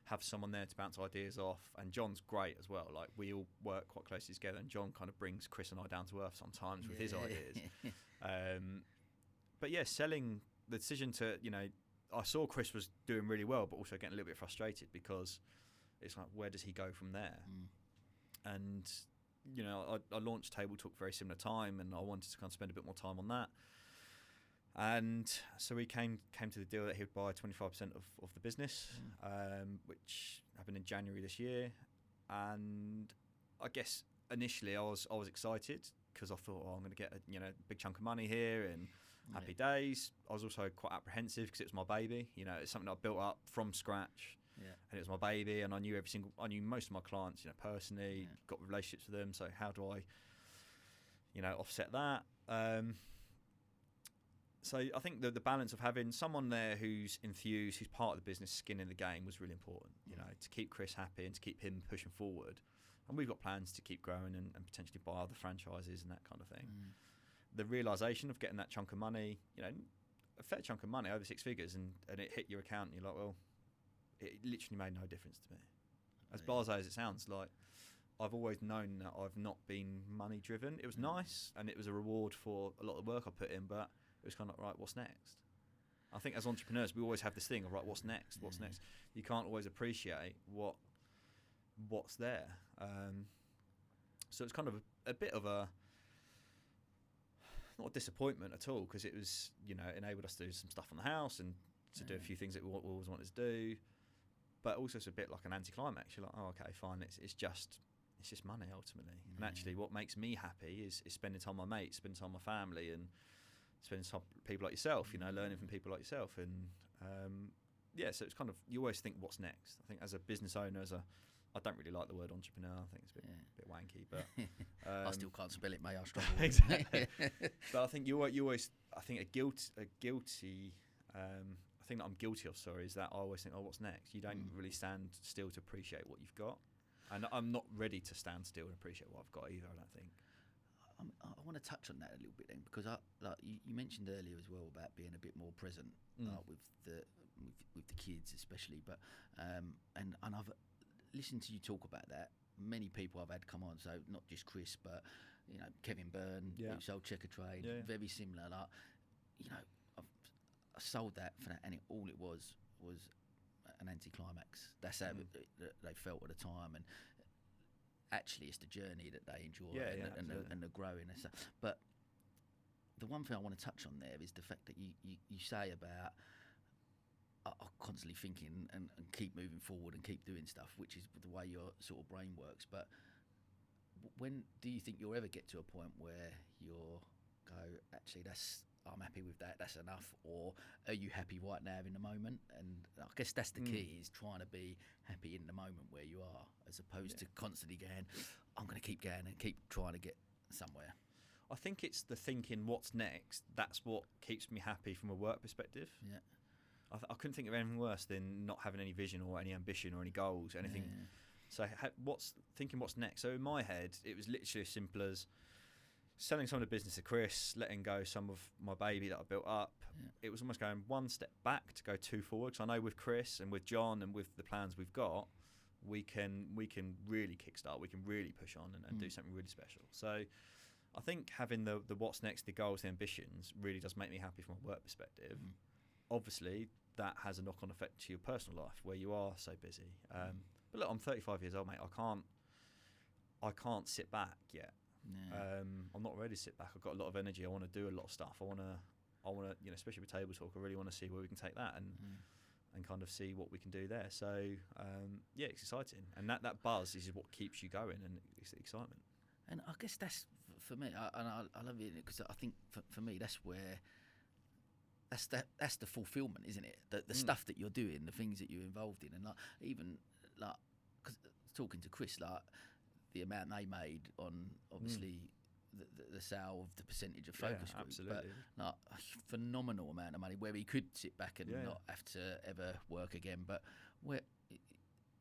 have someone there to bounce ideas off, and John's great as well. Like we all work quite closely together, and John kind of brings Chris and I down to earth sometimes with his ideas. But selling, the decision to I saw Chris was doing really well, but also getting a little bit frustrated because it's like, where does he go from there? And I launched Table Talk very similar time, and I wanted to kind of spend a bit more time on that. And so we came to the deal that he would buy 25% of the business, which happened in January this year. And I guess initially I was excited because I thought, I'm going to get a big chunk of money here and happy days. I was also quite apprehensive because it was my baby. It's something I built up from scratch, and it was my baby. And I knew most of my clients, personally, got relationships with them. So how do I, offset that? So I think the balance of having someone there who's enthused, who's part of the business, skin in the game, was really important. To keep Chris happy and to keep him pushing forward. And we've got plans to keep growing and potentially buy other franchises and that kind of thing. The realisation of getting that chunk of money, a fair chunk of money, over 6 figures, and it hit your account, and you're like, well, it literally made no difference to me. As blasé as it sounds, like I've always known that I've not been money driven. It was nice, and it was a reward for a lot of the work I put in, but it was kind of like, right, what's next? I think as entrepreneurs, we always have this thing of, right, what's next? What's next? You can't always appreciate what's there. So it's kind of a bit of a, not a disappointment at all, because it was, enabled us to do some stuff on the house and to do a few things that we always wanted to do. But also it's a bit like an anticlimax. You're like, oh, okay, fine. It's just it's just money ultimately. And actually, what makes me happy is spending time with my mates, spending time with my family, and spending time with people like yourself. You know, learning from people like yourself, and so it's kind of, you always think what's next. I think as a business owner, I don't really like the word entrepreneur. I think it's a bit wanky, but
I still can't spell it, mate. I struggle.
Exactly. But I think you always, I think a guilty. I think that I'm guilty of, is that I always think, oh, what's next? You don't really stand still to appreciate what you've got. And I'm not ready to stand still and appreciate what I've got either, I don't think.
I want to touch on that a little bit then, because you mentioned earlier as well about being a bit more present with the kids especially. But and I've listened to you talk about that. Many people I've had come on, so not just Chris, but Kevin Byrne, who sold Checker Trade, very similar. Like, I sold that for that, and all it was an anticlimax. That's how they felt at the time, and actually it's the journey that they enjoy and the growing and stuff. But the one thing I want to touch on there is the fact that you say about I'm constantly thinking and keep moving forward and keep doing stuff, which is the way your sort of brain works. But when do you think you'll ever get to a point where you'll go, actually I'm happy with that, that's enough? Or are you happy right now in the moment? And I guess that's the key, is trying to be happy in the moment where you are, as opposed to constantly going, I'm going to keep going and keep trying to get somewhere.
I think it's the thinking what's next. That's what keeps me happy from a work perspective.
Yeah.
I couldn't think of anything worse than not having any vision or any ambition or any goals, anything. So thinking what's next. So in my head, it was literally as simple as selling some of the business to Chris, letting go some of my baby that I built up. It was almost going one step back to go two forward. Because I know with Chris and with John and with the plans we've got, we can really kickstart. We can really push on and do something really special. So I think having the what's next, the goals, the ambitions really does make me happy from a work perspective. Obviously, that has a knock-on effect to your personal life where you are so busy. But look, I'm 35 years old, mate. I can't sit back yet. I'm not ready to sit back. I've got a lot of energy. I want to do a lot of stuff. I want to, especially with Table Talk, I really want to see where we can take that and kind of see what we can do there. So it's exciting, and that buzz is what keeps you going, and it's the excitement.
And I guess that's for me. I love it because I think for me that's where that's the fulfillment, isn't it? The stuff that you're doing, the things that you're involved in, and cause talking to Chris, the amount they made on obviously the sale of the percentage of focus group,
absolutely.
But a phenomenal amount of money where he could sit back and not have to ever work again. But where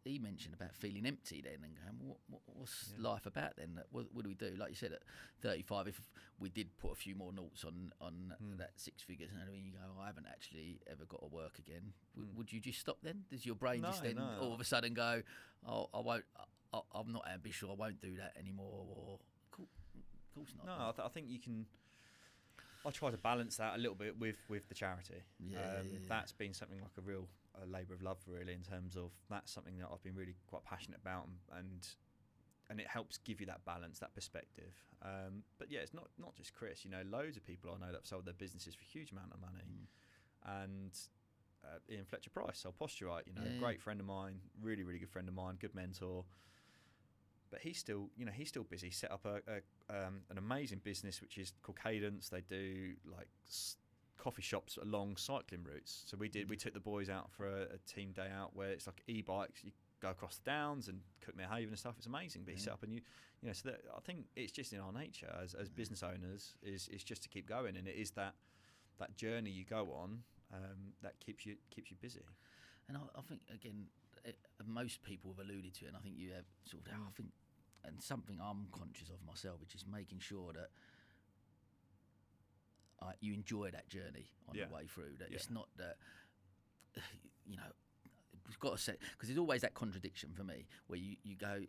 he mentioned about feeling empty then and going, what's life about then? What do we do? Like you said, at 35, if we did put a few more noughts on that six figures, and you go, I haven't actually ever got to work again. Would you just stop then? Does your brain just then all of a sudden go, oh, I won't? I'm not ambitious. I won't do that anymore. Or of course not.
No, I think you can. I try to balance that a little bit with the charity. That's been something like a real labour of love, really, in terms of that's something that I've been really quite passionate about, and it helps give you that balance, that perspective. But it's not just Chris. Loads of people I know that have sold their businesses for a huge amount of money, and Ian Fletcher Price sold Posturite. Great friend of mine, really really good friend of mine, good mentor. But he's still busy. Set up an amazing business which is called Cadence. They do like coffee shops along cycling routes. So we took the boys out for a team day out where it's like e-bikes. You go across the downs and Cookmere and stuff. It's amazing. But he set up so that I think it's just in our nature as business owners is just to keep going, and it is that journey you go on that keeps you busy.
And I think again, most people have alluded to it, and I think you have sort of. I think, and something I'm conscious of myself, which is making sure that you enjoy that journey on the way through. That it's not that we've got to set, because there's always that contradiction for me where you go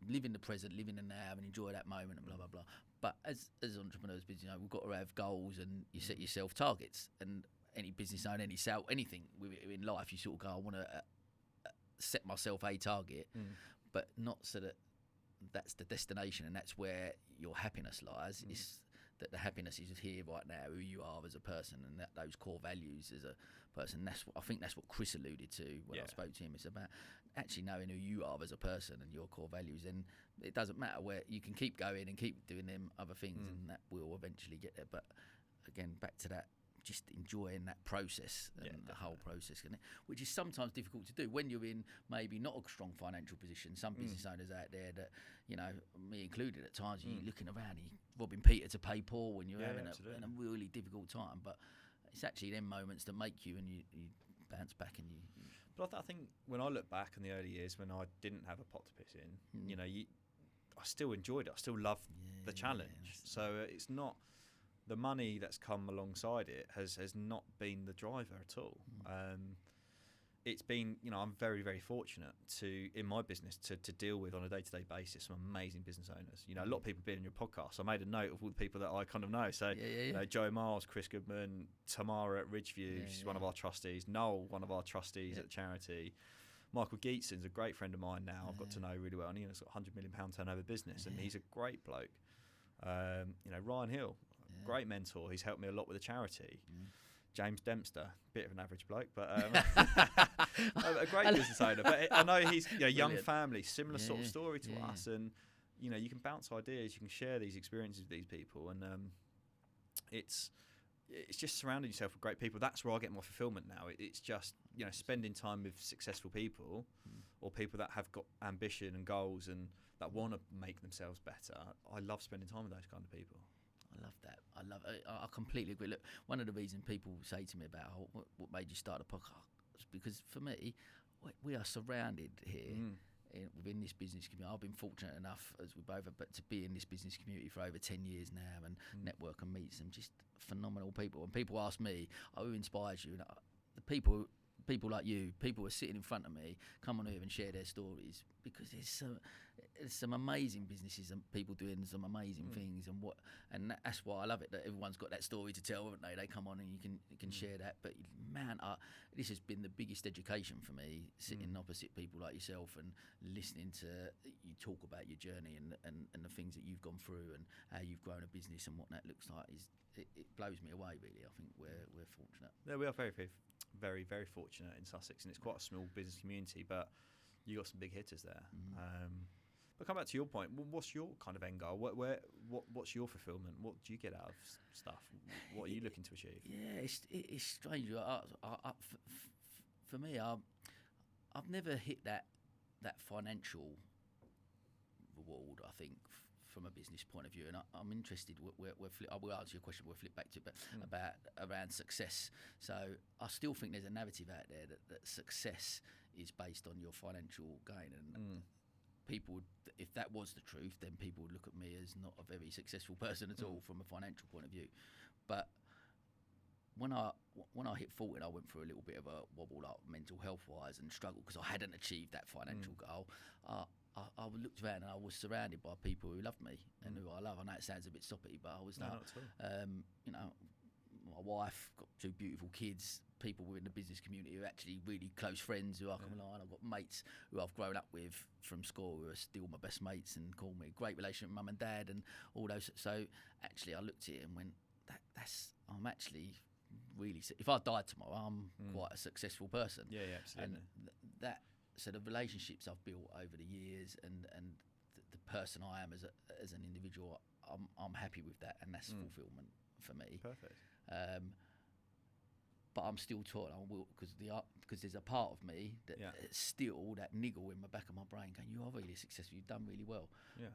live in the present, live in the now, and enjoy that moment, and blah blah blah. But as entrepreneurs, we've got to have goals, and you set yourself targets. And any business owner, any sale, anything in life, you sort of go, I want to set myself a target, but not so that that's the destination and that's where your happiness lies. It's that the happiness is here right now, who you are as a person, and that those core values as a person. I think that's what Chris alluded to when I spoke to him. It's about actually knowing who you are as a person and your core values. And it doesn't matter where you can keep going and keep doing them other things, and that will eventually get there. But again, back to that, just enjoying that process and the whole process, which is sometimes difficult to do when you're in maybe not a strong financial position. Some business owners out there that, me included at times, you're looking around, you're robbing Peter to pay Paul when you're having a really difficult time. But it's actually them moments that make you, and you bounce back and you.
But I think when I look back in the early years when I didn't have a pot to piss in, I still enjoyed it. I still loved the challenge. So it's not. The money that's come alongside it has not been the driver at all. It's been, I'm very, very fortunate in my business to deal with on a day-to-day basis some amazing business owners. A lot of people being in your podcast. I made a note of all the people that I kind of know. So, Joe Miles, Chris Goodman, Tamara at Ridgeview, she's one of our trustees. Noel, one of our trustees at the charity. Michael Geetson's a great friend of mine now. I've got to know really well. And he's got a £100 million turnover business, and he's a great bloke. Ryan Hill. Great mentor. He's helped me a lot with the charity. James Dempster, bit of an average bloke, but a great business owner. But I know he's young family, similar sort of story to us, and you can bounce ideas, you can share these experiences with these people, and it's just surrounding yourself with great people. That's where I get my fulfillment now. It's just spending time with successful people, or people that have got ambition and goals and that want to make themselves better. I love spending time with those kind of people.
I love that. I completely agree. Look, one of the reasons people say to me about what made you start a podcast is because for me, we are surrounded here within this business community. I've been fortunate enough, as we both have, but to be in this business community for over 10 years now and network and meet some just phenomenal people. And people ask me, who inspires you? And the people like you, people who are sitting in front of me, come on here and share their stories, because there's some amazing businesses and people doing some amazing things, and that's why I love it, that everyone's got that story to tell, haven't they? They come on and you can share that. But man, this has been the biggest education for me, sitting opposite people like yourself and listening to you talk about your journey and the things that you've gone through and how you've grown a business and what that looks like. It blows me away, really. I think we're fortunate.
Yeah, we are very, very, very, very fortunate in Sussex, and it's quite a small business community, but you got some big hitters there. But come back to your point. What's your kind of end goal? What's your fulfillment? What do you get out of stuff? What are you looking to achieve?
Yeah, it's strange. For me, I've never hit that financial reward, I think, from a business point of view, and I'm interested. I will answer your question. We'll flip back to it, but around success. So I still think there's a narrative out there that success is based on your financial gain, and people would, if that was the truth, then people would look at me as not a very successful person at all from a financial point of view. But when I hit 40, I went through a little bit of a wobble, like mental health wise, and struggled because I hadn't achieved that financial goal. I looked around and I was surrounded by people who loved me and who I love. I know it sounds a bit soppy, but I was
not at all.
My wife, got 2 beautiful kids, people within the business community who are actually really close friends who I can rely on. I've got mates who I've grown up with from school who are still my best mates and call me. Great relationship with mum and dad and all those. So actually I looked at it and went, I'm actually really, if I died tomorrow, I'm quite a successful person.
Yeah, absolutely.
And so the relationships I've built over the years and the person I am as an individual, I'm happy with that, and that's fulfillment for me.
Perfect.
But I'm still taught, because there's a part of me that still, that niggle in the back of my brain going, you are really successful, you've done really well. Yeah.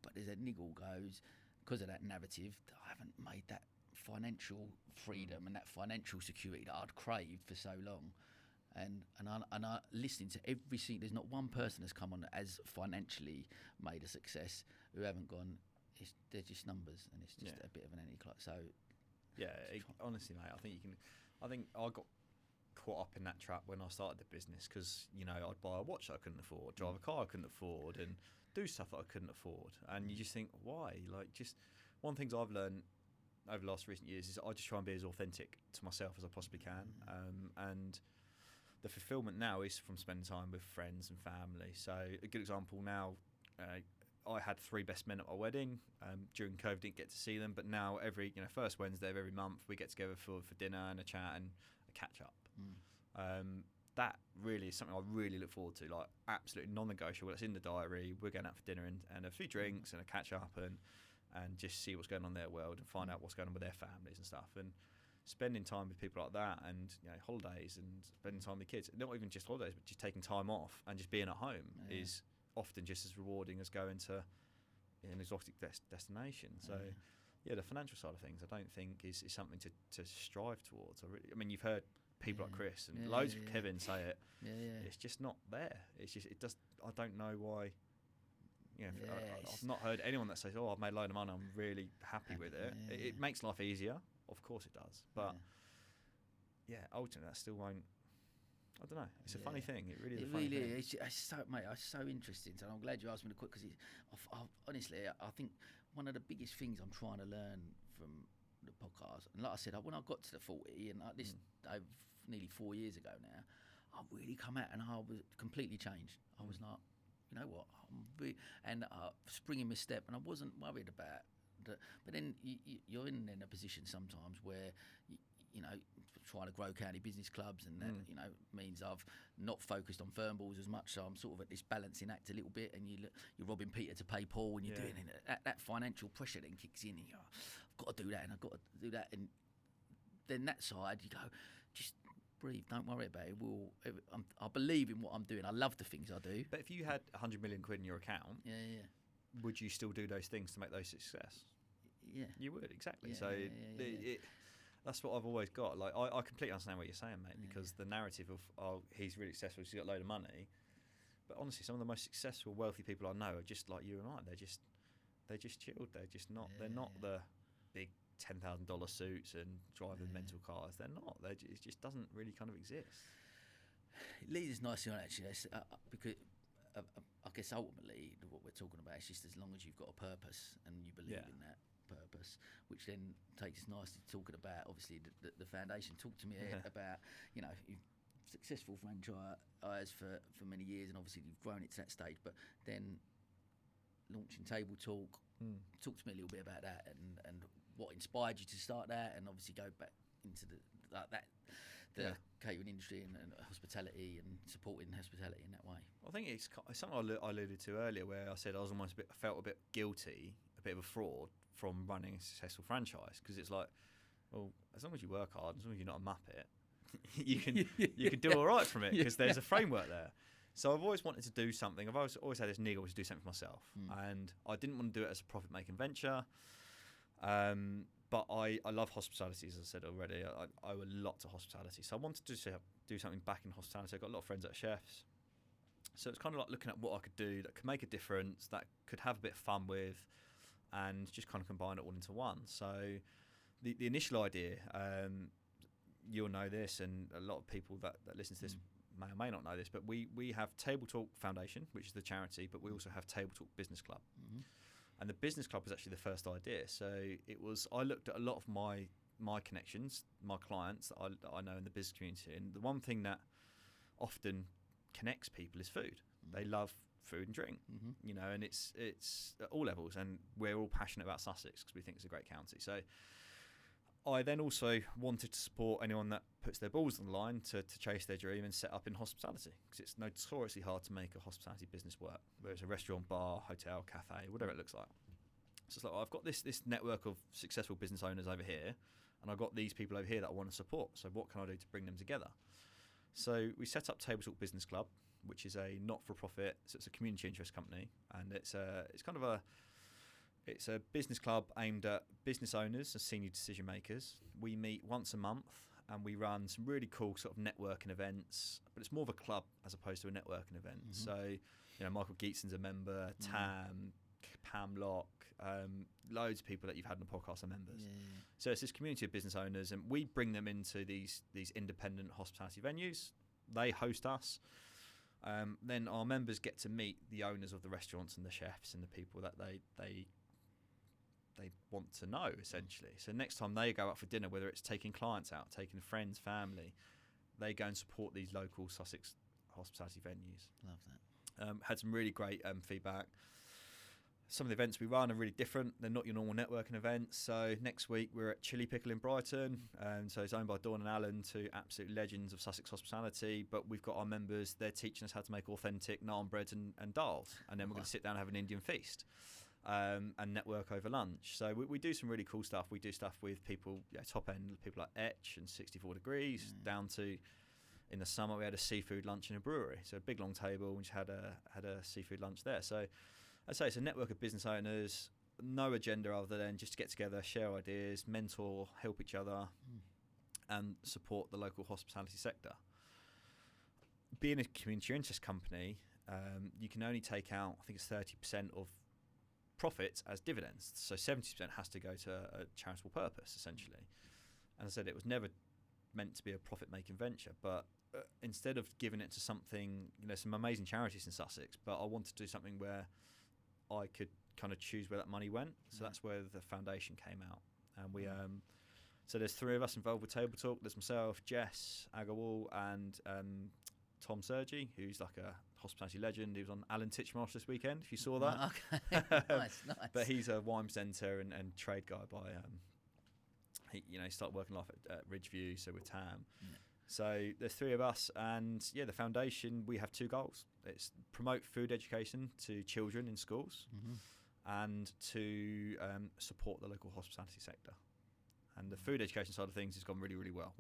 But there's that niggle goes, because of that narrative, that I haven't made that financial freedom and that financial security that I'd craved for so long. And I listening to every single, there's not one person that's come on that has financially made a success who haven't gone, they're just numbers, and it's just a bit of an anticlimax. So
honestly, mate, I think I got caught up in that trap when I started the business, because I'd buy a watch I couldn't afford, drive a car I couldn't afford, and do stuff that I couldn't afford, and you just think, why? Like, just one of the things I've learned over the last recent years is I just try and be as authentic to myself as I possibly can, and the fulfillment now is from spending time with friends and family. So a good example now, I had 3 best men at my wedding. During COVID, didn't get to see them, but now every first Wednesday of every month we get together for dinner and a chat and a catch up. That really is something I really look forward to, like absolutely non-negotiable. It's in the diary. We're going out for dinner and a few drinks and a catch up and just see what's going on in their world and find out what's going on with their families and stuff. And spending time with people like that, and holidays and spending time with kids, not even just holidays, but just taking time off and just being at home is often just as rewarding as going to an exotic destination. So the financial side of things I don't think is something to strive towards. I mean, you've heard people like Chris and loads of Kevin say it. It's just not there. It's just, it does. I don't know why. I've not heard anyone that says, "Oh, I've made a load of money. I'm really happy with it." It makes life easier, of course it does. But ultimately, that still won't. I don't know. It's a funny thing. It really is.
It
a funny
really
thing.
is. It's so, mate. It's so interesting. And I'm glad you asked me to quit because honestly, I think one of the biggest things I'm trying to learn from the podcast, and like I said, when I got to the 40, and like this, nearly 4 years ago now, I really come out and I was completely changed. I was like, you know what, and springing my step, and I wasn't worried about that. But then you're in a position sometimes where you know, trying to grow county business clubs, and that means I've not focused on firm balls as much. So I'm sort of at this balancing act a little bit, and you're robbing Peter to pay Paul, and you're doing it. That financial pressure then kicks in. And I've got to do that, and I've got to do that, and then that side you go, just breathe, don't worry about it. I believe in what I'm doing. I love the things I do.
But if you had 100 million quid in your account, would you still do those things to make those success?
Yeah,
you would, exactly. That's what I've always got. Like I completely understand what you're saying, mate, because the narrative of he's really successful, he's got a load of money. But honestly, some of the most successful, wealthy people I know are just like you and I. They're just chilled. They're just not. They're not the big $10,000 suits and driving mental cars. They're not. It just doesn't really kind of exist.
It leads us nicely on, actually, because I guess ultimately what we're talking about is just as long as you've got a purpose and you believe in that purpose, which then takes us nicely to talking about obviously the foundation. Talk to me about, you've successful franchise for many years, and obviously you've grown it to that stage, but then launching Table Talk. Talk to me a little bit about that and what inspired you to start that, and obviously go back into the catering industry and hospitality and supporting hospitality in that way. I
think it's something I alluded to earlier, where I said I was almost felt a bit guilty, a bit of a fraud from running a successful franchise, because it's like, well, as long as you work hard, as long as you're not a muppet, you can do all right from it, because there's a framework there. So I've always wanted to do something. I've always had this niggle to do something for myself, and I didn't want to do it as a profit-making venture. But I love hospitality, as I said already. I owe a lot to hospitality, so I wanted to do something back in hospitality. I've got a lot of friends that are chefs, so it's kind of like looking at what I could do that could make a difference, that could have a bit of fun with, and just kind of combine it all into one. So the initial idea, you'll know this, and a lot of people that listen to this may or may not know this, but we have Table Talk Foundation, which is the charity, but we also have Table Talk Business Club. And the business club was actually the first idea. So I looked at a lot of my connections, my clients that I know in the business community, and the one thing that often connects people is food. They love food and drink, and it's at all levels, and we're all passionate about Sussex because we think it's a great county. So I then also wanted to support anyone that puts their balls on the line to chase their dream and set up in hospitality, because it's notoriously hard to make a hospitality business work, whether it's a restaurant, bar, hotel, cafe, whatever it looks like. So it's like, I've got this network of successful business owners over here, and I've got these people over here that I want to support. So what can I do to bring them together? So we set up Table Talk Business Club, which is a not-for-profit, so it's a community interest company, and it's a business club aimed at business owners and senior decision makers. We meet once a month, and we run some really cool sort of networking events, but it's more of a club as opposed to a networking event. So, Michael Geetson's a member, Tam, Pam Locke, loads of people that you've had on the podcast are members. So it's this community of business owners, and we bring them into these independent hospitality venues. They host us. Then our members get to meet the owners of the restaurants and the chefs and the people that they want to know, essentially. So next time they go out for dinner, whether it's taking clients out, taking friends, family, they go and support these local Sussex hospitality venues.
Love that.
Had some really great feedback. some of the events we run are really different. They're not your normal networking events. So next week we're at Chili Pickle in Brighton. So it's owned by Dawn and Alan, two absolute legends of Sussex hospitality. But we've got our members, they're teaching us how to make authentic naan breads and dals. And then we're going to sit down and have an Indian feast and network over lunch. So we do some really cool stuff. We do stuff with people, top end, people like Etch and 64 Degrees, down to, in the summer we had a seafood lunch in a brewery. So a big long table, we just had a seafood lunch there. So I'd say it's a network of business owners, no agenda other than just to get together, share ideas, mentor, help each other, and support the local hospitality sector. Being a community interest company, you can only take out, I think it's 30% of profits as dividends. So 70% has to go to a charitable purpose, essentially. And I said it was never meant to be a profit-making venture, but instead of giving it to something, some amazing charities in Sussex, but I wanted to do something where I could kind of choose where that money went. So that's where the foundation came out. And we, so there's three of us involved with Table Talk. There's myself, Jess Agarwal, and Tom Sergi, who's like a hospitality legend. He was on Alan Titchmarsh this weekend, if you saw that.
Okay, nice.
But he's a wine presenter and trade guy by, he started working life at Ridgeview, so with Tam. So there's three of us, and the foundation, we have two goals. It's promote food education to children in schools, and to support the local hospitality sector. And the food education side of things has gone really, really well.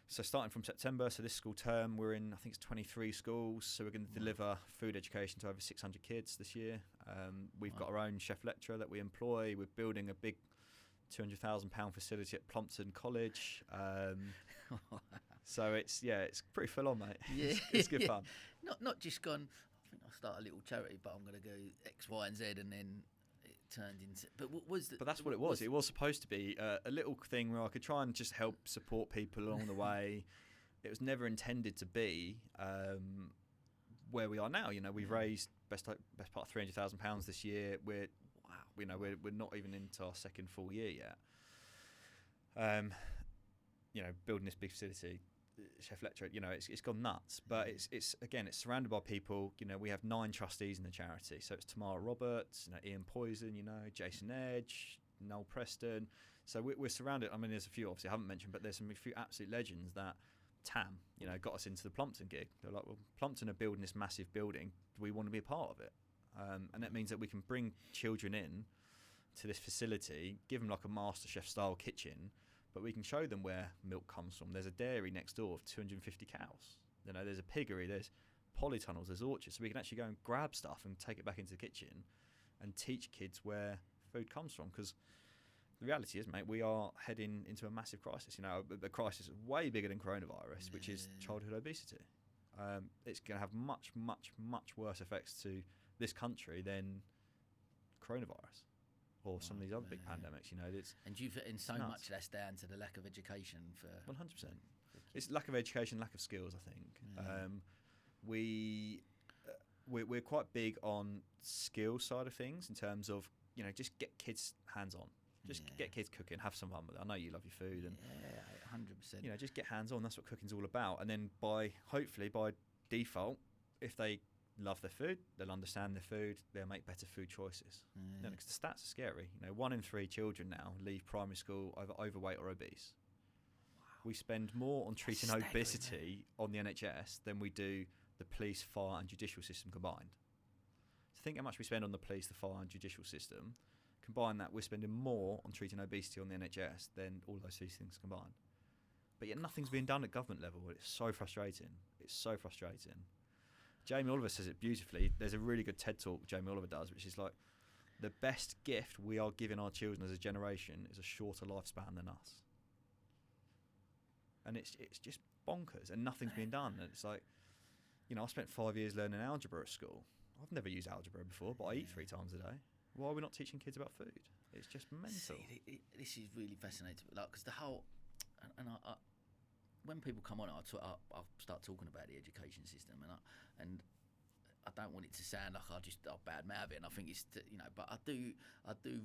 So starting from September, so this school term, we're in, I think it's 23 schools, so we're going to deliver food education to over 600 kids this year. We've got our own chef lecturer that we employ. We're building a big £200,000 facility at Plumpton College. So it's pretty full on, mate.
Yeah,
it's good fun.
Not just gone, I think I'll start a little charity, but I'm going to go X, Y, and Z, and then it turned into. But what was the?
But that's what it was. It was supposed to be a little thing where I could try and just help support people along the way. It was never intended to be where we are now. We've raised best part of £300,000 this year. We're not even into our second full year yet. Building this big facility, chef lecturer, it's gone nuts. But it's surrounded by people. We have 9 trustees in the charity. So it's Tamara Roberts, Ian Poison, Jason Edge, Noel Preston. So we're surrounded. I mean, there's a few obviously I haven't mentioned, but there's a few absolute legends that Tam, got us into the Plumpton gig. They're like, well, Plumpton are building this massive building. Do we want to be a part of it? And that means that we can bring children in to this facility, give them like a MasterChef style kitchen, but we can show them where milk comes from. There's a dairy next door of 250 cows. There's a piggery, there's polytunnels, there's orchards. So we can actually go and grab stuff and take it back into the kitchen and teach kids where food comes from. Because the reality is, mate, we are heading into a massive crisis. The crisis is way bigger than coronavirus, which is childhood obesity. It's going to have much, much, much worse effects to this country than coronavirus or some of these other big pandemics.
And you fit in so nuts. Much that's down to the lack of education for
100%. It's lack of education, lack of skills. I think we're quite big on skill side of things in terms of just get kids hands on, just get kids cooking, have some fun with it. I know you love your food, and
100%.
Just get hands on. That's what cooking's all about. And then hopefully by default, if they love their food, they'll understand their food, they'll make better food choices. Because the stats are scary. 1 in 3 children now leave primary school either overweight or obese. Wow. We spend more on treating obesity on the NHS than we do the police, fire and judicial system combined. So think how much we spend on the police, the fire and judicial system. Combine that, we're spending more on treating obesity on the NHS than all those three things combined. But yet nothing's being done at government level. It's so frustrating. Jamie Oliver says it beautifully. There's a really good TED talk Jamie Oliver does, which is like, the best gift we are giving our children as a generation is a shorter lifespan than us. And it's just bonkers, and nothing's being done. And it's like, I spent 5 years learning algebra at school. I've never used algebra before, but I eat 3 times a day. Why are we not teaching kids about food? It's just mental.
See, this is really fascinating, because the whole, and I when people come on, I'll start talking about the education system, and I don't want it to sound like I'll badmouth it, and I think it's but I do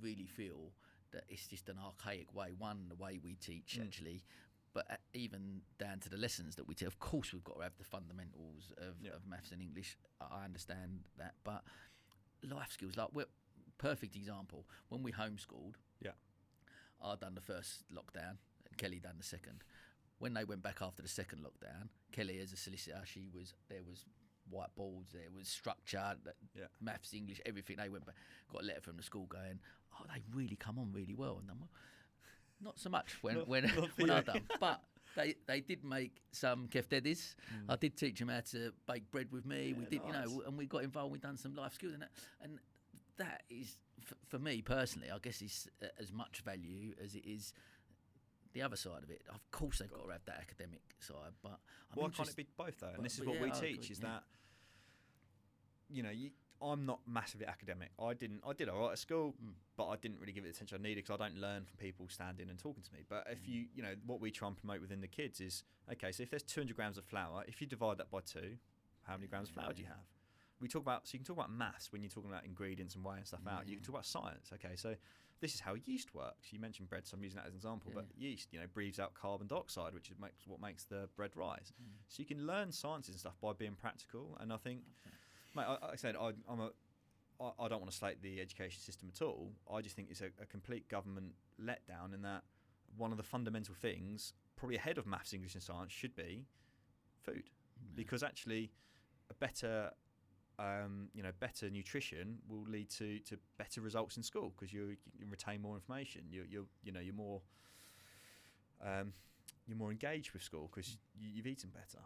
really feel that it's just an archaic way. One, the way we teach actually, but even down to the lessons that we teach. Of course, we've got to have the fundamentals of maths and English. I understand that, but life skills, like perfect example. When we homeschooled,
Yeah.
I done the first lockdown and Kelly done the second. When they went back after the second lockdown, Kelly, as a solicitor, there was whiteboards, there was structure, maths, English, everything. They went back, got a letter from the school going, "Oh, they really come on really well." And I'm like, not so much when I done, but they did make some keftedes. I did teach them how to bake bread with me. We did,
nice.
and we got involved. We done some life skills and that is for me personally, I guess, is as much value as it is the other side of it. Of course, they've got to have that academic side, but
why can't it be both though? And this is what we teach: is that I'm not massively academic. I did all right at school, but I didn't really give it the attention I needed because I don't learn from people standing and talking to me. But if what we try and promote within the kids is, okay, so if there's 200 grams of flour, if you divide that by 2, how many grams of flour do you have? You can talk about maths when you're talking about ingredients and weighing stuff out. You can talk about science. Okay, so this is how yeast works. You mentioned bread, so I'm using that as an example. But yeast, breathes out carbon dioxide, which is what makes the bread rise. So you can learn sciences and stuff by being practical. And I think, mate, like I said, I don't want to slate the education system at all. I just think it's a complete government letdown in that one of the fundamental things, probably ahead of maths, English and science, should be food. Because actually a better nutrition will lead to better results in school because you retain more information. You're more engaged with school because you've eaten better.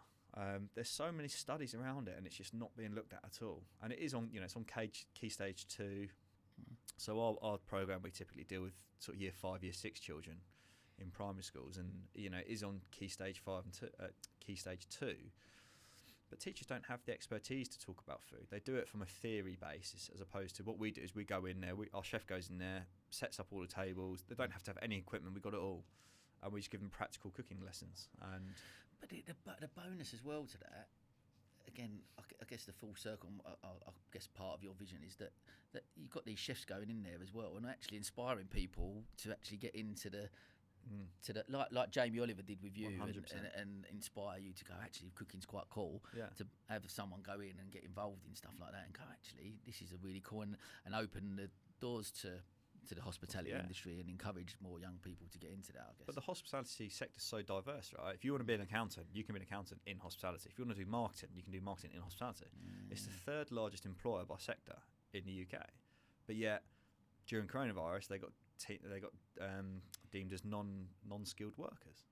There's so many studies around it, and it's just not being looked at all. And it is on it's on key stage 2. So our program, we typically deal with sort of year 5, year 6 children in primary schools, and it is on key stage 5 and key stage 2. But teachers don't have the expertise to talk about food. They do it from a theory basis, as opposed to what we do is we go in there, our chef goes in there, sets up all the tables. They don't have to have any equipment. We've got it all. And we just give them practical cooking lessons.
But the bonus as well to that, again, I guess the full circle, I guess part of your vision is that you've got these chefs going in there as well and actually inspiring people to actually get into the like Jamie Oliver did with you and inspire you to go, actually cooking's quite cool, to have someone go in and get involved in stuff like that and go, actually this is a really cool, and open the doors to the hospitality industry and encourage more young people to get into that, I guess.
But the hospitality sector's so diverse, right? If you want to be an accountant, you can be an accountant in hospitality. If you want to do marketing, you can do marketing in hospitality. It's the 3rd largest employer by sector in the UK. But yet, during coronavirus, they got deemed as non-skilled workers.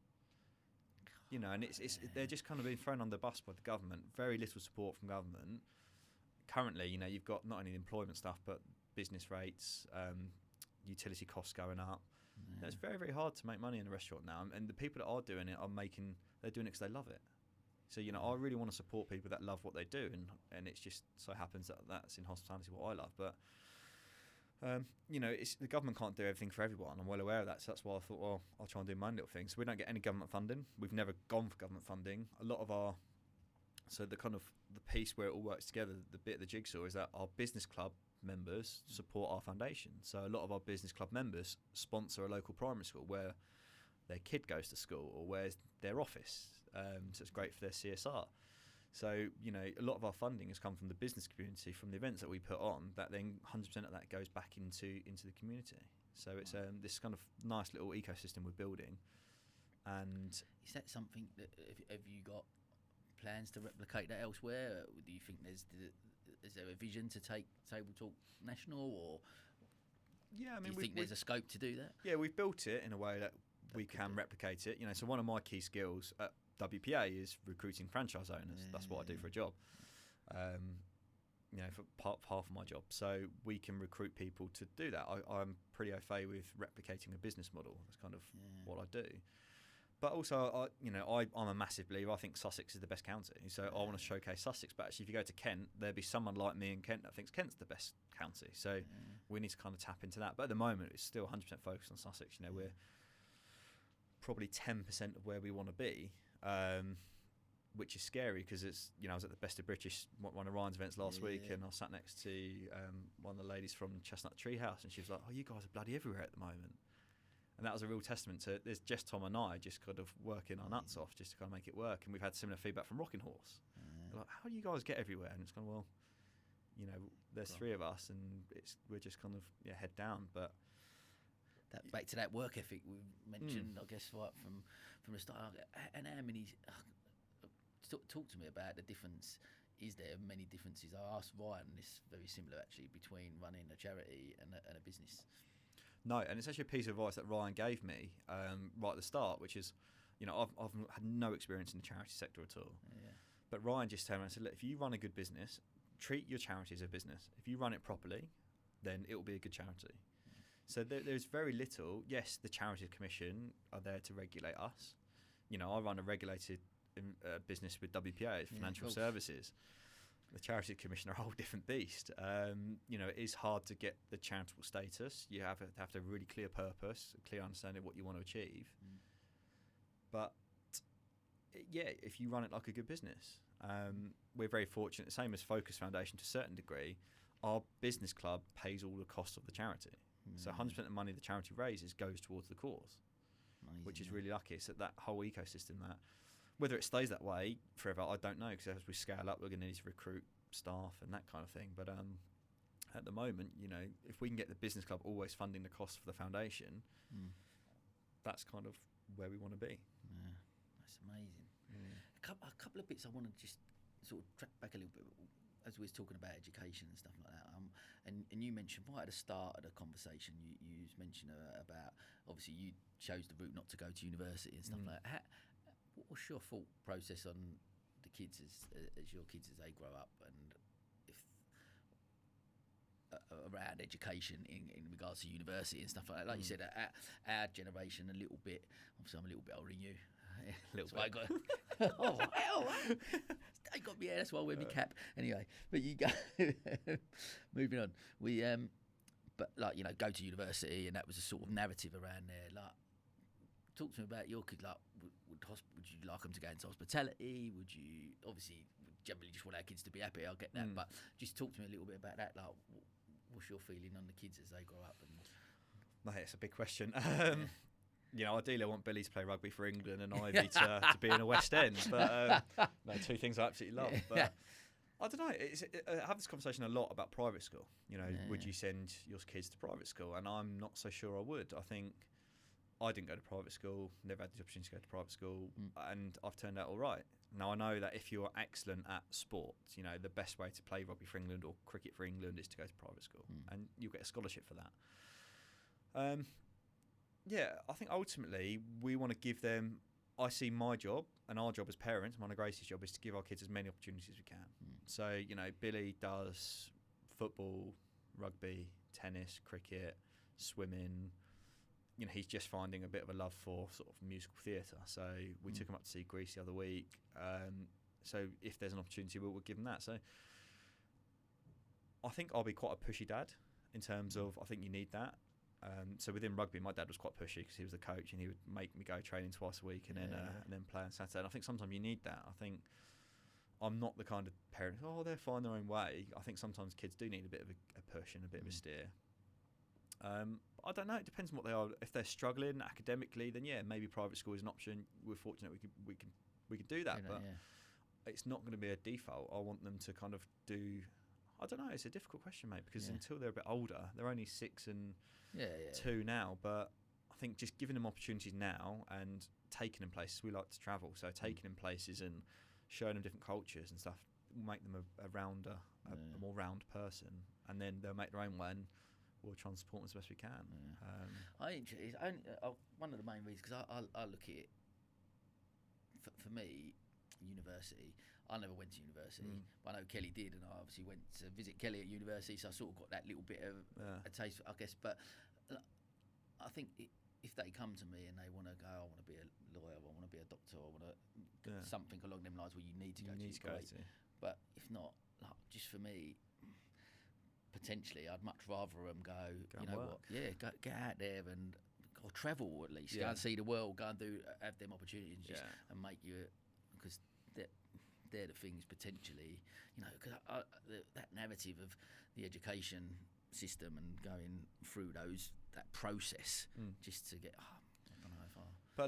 And it's they're just kind of being thrown on the bus by the government. Very little support from government. Currently, you've got not only the employment stuff, but business rates, utility costs going up. It's very, very hard to make money in a restaurant now, and the people that are doing it they're doing it because they love it. So I really want to support people that love what they do, and it's just so happens that that's in hospitality what I love. But the government can't do everything for everyone. I'm well aware of that, so that's why I thought, well, I'll try and do my own little thing. So we don't get any government funding. We've never gone for government funding. A lot of the piece where it all works together, the bit of the jigsaw, is that our business club members support our foundation. So a lot of our business club members sponsor a local primary school where their kid goes to school or where's their office. So it's great for their CSR. So, a lot of our funding has come from the business community, from the events that we put on, that then 100% of that goes back into the community. So it's this kind of nice little ecosystem we're building. And
is that something that, have you got plans to replicate that elsewhere? Do you think is there a vision to take Table Talk national, or do you think there's a scope to do that?
Yeah, we've built it in a way that we can replicate it. So one of my key skills at WPA is recruiting franchise owners. That's what I do for a job. For half of my job. So we can recruit people to do that. I'm pretty au fait with replicating a business model. That's kind of what I do. But also, I'm a massive believer. I think Sussex is the best county. So I want to showcase Sussex. But actually, if you go to Kent, there'd be someone like me in Kent that thinks Kent's the best county. So we need to kind of tap into that. But at the moment, it's still 100% focused on Sussex. We're probably 10% of where we want to be. Which is scary because it's, I was at the Best of British, one of Ryan's events last week, and I sat next to one of the ladies from Chestnut Treehouse, and she was like, "Oh, you guys are bloody everywhere at the moment." And that was a real testament to, there's just Tom and I just kind of working our nuts off just to kind of make it work. And we've had similar feedback from Rocking Horse. They're like, "How do you guys get everywhere?" And it's kind of, well, there's
Right.
3 of us, and we're just kind of head down. But
Back to that work ethic we mentioned, I guess, right from the start. And how many? Talk to me about the difference. Is there many differences? I asked Ryan this very similar actually between running a charity and a business.
no, and it's actually a piece of advice that Ryan gave me right at the start, which is, I've had no experience in the charity sector at all.
Yeah.
But Ryan just told me, I said, look, if you run a good business, treat your charity as a business. If you run it properly, then it will be a good charity. So there's very little. Yes, the Charities Commission are there to regulate us. I run a regulated business with WPA, Financial Services. The Charities Commission are a whole different beast. It is hard to get the charitable status. You have to have a really clear purpose, a clear understanding of what you want to achieve. But if you run it like a good business, we're very fortunate. Same as Focus Foundation to a certain degree, our business club pays all the costs of the charity. So 100% of the money the charity raises goes towards the cause. Amazing, which is really lucky. So that whole ecosystem, that whether it stays that way forever, I don't know, because as we scale up, we're going to need to recruit staff and that kind of thing. But at the moment, if we can get the business club always funding the costs for the foundation, that's kind of where we want to be.
Yeah, that's amazing. A couple of bits I want to just sort of track back a little bit as we was talking about education and stuff like that. And you mentioned right at the start of the conversation, you mentioned about obviously you chose the route not to go to university and stuff like that. What was your thought process on the kids as your kids as they grow up, and if around education in regards to university and stuff like that? Like you said, our generation a little bit. Obviously, I'm a little bit older than you. A little bit. I got. Oh hell! I got me. Yeah, that's why I wear my cap. Anyway, but you go. Moving on. We but go to university, and that was a sort of narrative around there. Like, talk to me about your kid. Like, would you like them to go into hospitality? Would you obviously generally just want our kids to be happy? I'll get that, but just talk to me a little bit about that. Like, what's your feeling on the kids as they grow up? And
mate, it's a big question. Ideally I want Billy to play rugby for England and Ivy to be in a West End. But 2 things I absolutely love. But I don't know. I have this conversation a lot about private school. Would you send your kids to private school? And I'm not so sure I would. I think I didn't go to private school, never had the opportunity to go to private school, and I've turned out all right. Now, I know that if you're excellent at sports, the best way to play rugby for England or cricket for England is to go to private school, and you'll get a scholarship for that. I think ultimately we want to give them. I see my job and our job as parents, mine and Gracie's job, is to give our kids as many opportunities as we can. So, Billy does football, rugby, tennis, cricket, swimming. He's just finding a bit of a love for sort of musical theatre. So we took him up to see Greece the other week. So if there's an opportunity, we'll give him that. So I think I'll be quite a pushy dad in terms of I think you need that. So within rugby, my dad was quite pushy because he was the coach and he would make me go training twice a week and then play on Saturday. And I think sometimes you need that. I think I'm not the kind of parent, they'll find their own way. I think sometimes kids do need a bit of a push and a bit of a steer. I don't know. It depends on what they are. If they're struggling academically, then maybe private school is an option. We're fortunate we can do that, but it's not going to be a default. I want them to kind of do. I don't know. It's a difficult question, mate, because until they're a bit older, they're only 6 and 2 now. But I think just giving them opportunities now and taking them places. We like to travel, so taking them places and showing them different cultures and stuff will make them a more round person, and then they'll make their own way. And we'll try and support them as best we can.
One of the main reasons, because I look at it, for me, university, I never went to university, but I know Kelly did, and I obviously went to visit Kelly at university, so I sort of got that little bit of a taste, I guess. But I think if they come to me and they want to go, I want to be a lawyer, I want to be a doctor, I want to something along them lines where you need to go to. But if not, just for me, potentially, I'd much rather them go you know what? Yeah, get out there or travel at least. Go and see the world. Go and have them opportunities and make you, because they're the things potentially. Because that narrative of the education system and going through that process just to get. I don't know if I.
But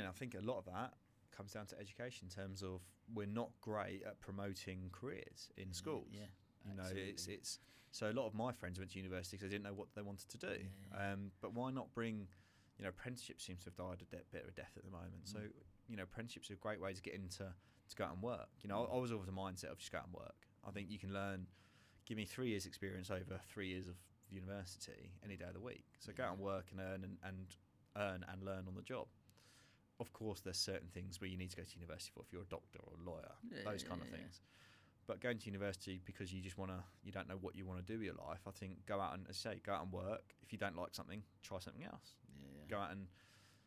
I think a lot of that comes down to education in terms of we're not great at promoting careers in schools.
You know,
Absolutely.
it's so a lot of my friends went to university because they didn't know what they wanted to do. But why not bring, you know, apprenticeship seems to have died a bit of a death at the moment. So, you know, apprenticeships are a great way to get into to go out and work. You know, I was always the mindset of just go out and work. I think you can learn. Give me 3 years experience over 3 years of university any day of the week. So go out and work and earn and learn on the job. Of course, there's certain things where you need to go to university for if you're a doctor or a lawyer, those kind of things. But going to university because you don't know what you want to do with your life. I think go out and, as I say, go out and work. If you don't like something, try something else. Go out and.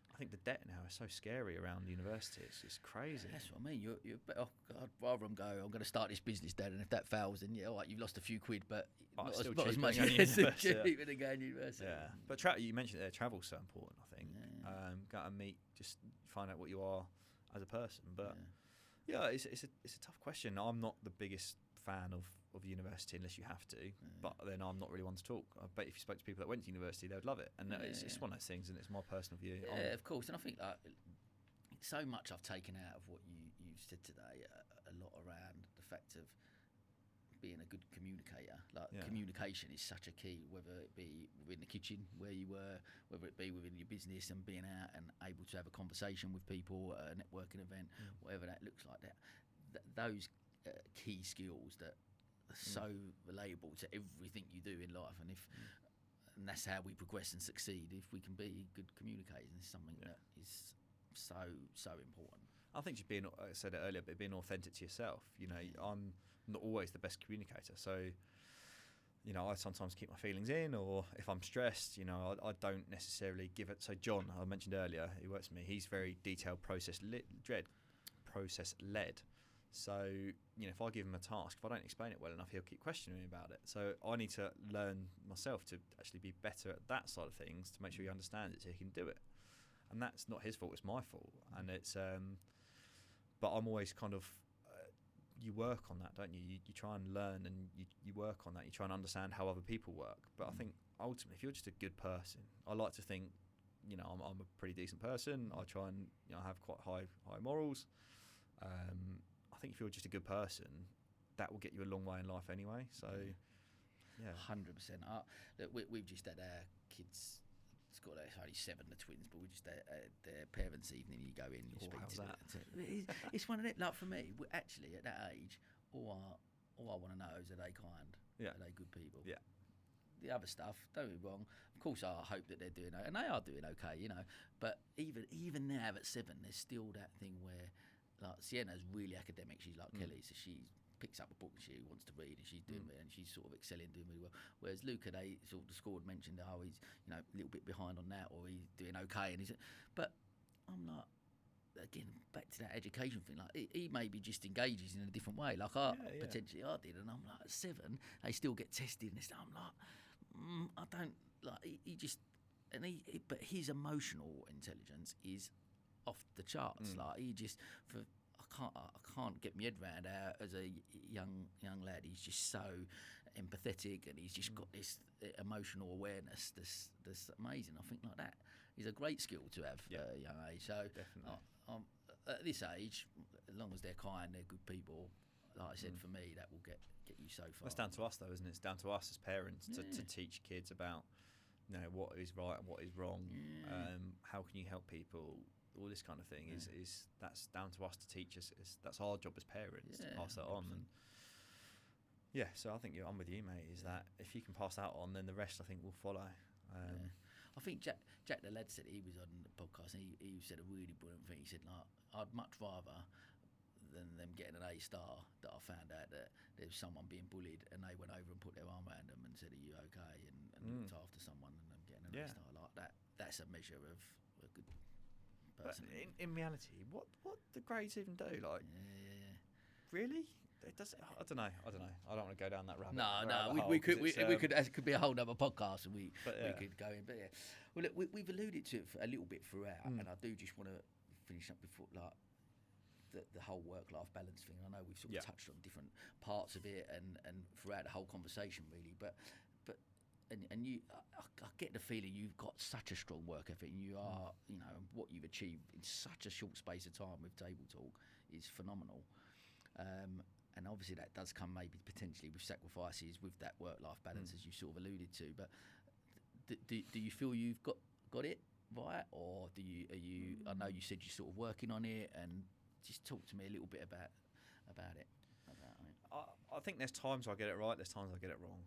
I think the debt now is so scary around university. It's crazy.
That's what I mean. You're I'd rather them go, I'm going to start this business, Dad, and if that fails, then all right, you've lost a few quid, but not as much as cheaper than going to university.
Yeah, but you mentioned there, travel's so important. I think go out and meet, just find out what you are as a person. But it's a tough question. I'm not the biggest fan of university unless you have to, but then I'm not really one to talk. I bet if you spoke to people that went to university, they would love it, and it's one of those things, and it's my personal view.
Yeah, of course, and I think like so much I've taken out of what you've said today, a lot around the fact of being a good communicator. Like communication is such a key, whether it be within the kitchen where you were, whether it be within your business and being out and able to have a conversation with people at a networking event, whatever that looks like. Those key skills that are so relatable to everything you do in life, and and that's how we progress and succeed. If we can be good communicators, it's something that is so important.
I think just being, I said it earlier, but being authentic to yourself. You know, I'm not always the best communicator, so you know, I sometimes keep my feelings in, or if I'm stressed, you know, I don't necessarily give it. So John, I mentioned earlier, he works for me. He's very detailed, process led. So, you know, if I give him a task, if I don't explain it well enough, he'll keep questioning me about it. So I need to learn myself to actually be better at that side of things to make sure he understands it so he can do it. And that's not his fault, it's my fault. And it's, but I'm always kind of, you work on that, don't you? You try and learn and you work on that. You try and understand how other people work. But I think ultimately, if you're just a good person, I like to think, you know, I'm a pretty decent person. I try and, you know, have quite high morals. I think if you're just a good person, that will get you a long way in life anyway. So, yeah.
100%. Look, we've just had our kids, it's only 7, the twins, but we just had their parents' evening. You go in, you speak
how's
to
that?
It's one of it. Like for me, actually at that age, all I want to know is, are they kind?
Yeah.
Are they good people?
Yeah.
The other stuff, don't be wrong. Of course, I hope that they're doing okay, and they are doing okay, you know. But even now at 7, there's still that thing where, like, Sienna's really academic. She's like Kelly, so she picks up a book she wants to read, and she's doing it, and she's sort of excelling, doing really well. Whereas Luca, the school had mentioned, oh, he's, you know, a little bit behind on that, or he's doing okay, and but I'm like, again, back to that education thing. Like he maybe just engages in a different way. Like potentially I did, and I'm like at 7, they still get tested, and I'm like, I don't like. He just, but his emotional intelligence is off the charts. Like he just, I can't get my head around how, as a young lad, he's just so empathetic, and he's just got this emotional awareness that's amazing. I think like that is a great skill to have at a young age. So at this age, as long as they're kind, they're good people, like I said, for me, that will get you so far.
That's down to us, though, isn't it? It's down to us as parents to teach kids about, you know, what is right and what is wrong. How can you help people? All this kind of thing is that's down to us to teach us. That's our job as parents to pass that on. And so I think I'm with you, mate. Is that if you can pass that on, then the rest I think will follow.
I think Jack the lad said, he was on the podcast, and he said a really brilliant thing. He said, like, I'd much rather than them getting an A star that I found out that there was someone being bullied and they went over and put their arm around them and said, are you okay, and looked after someone, and them getting an A star like that. That's a measure of a good person.
But in reality, what do grades even do? Like, really? It does. I don't know. I don't want to go down that rabbit.
No. We could. It could be a whole other podcast, and we could go in. But well, look, we've alluded to it a little bit throughout, and I do just want to finish up before like the whole work-life balance thing. I know we've sort of touched on different parts of it, and throughout the whole conversation, really. But you, I get the feeling you've got such a strong work ethic, and you are, you know, what you've achieved in such a short space of time with Table Talk is phenomenal. and obviously that does come maybe potentially with sacrifices with that work-life balance, as you sort of alluded to. But do you feel you've got it right, or are you? I know you said you're sort of working on it, and just talk to me a little bit about it.
I think there's times I get it right, there's times I get it wrong,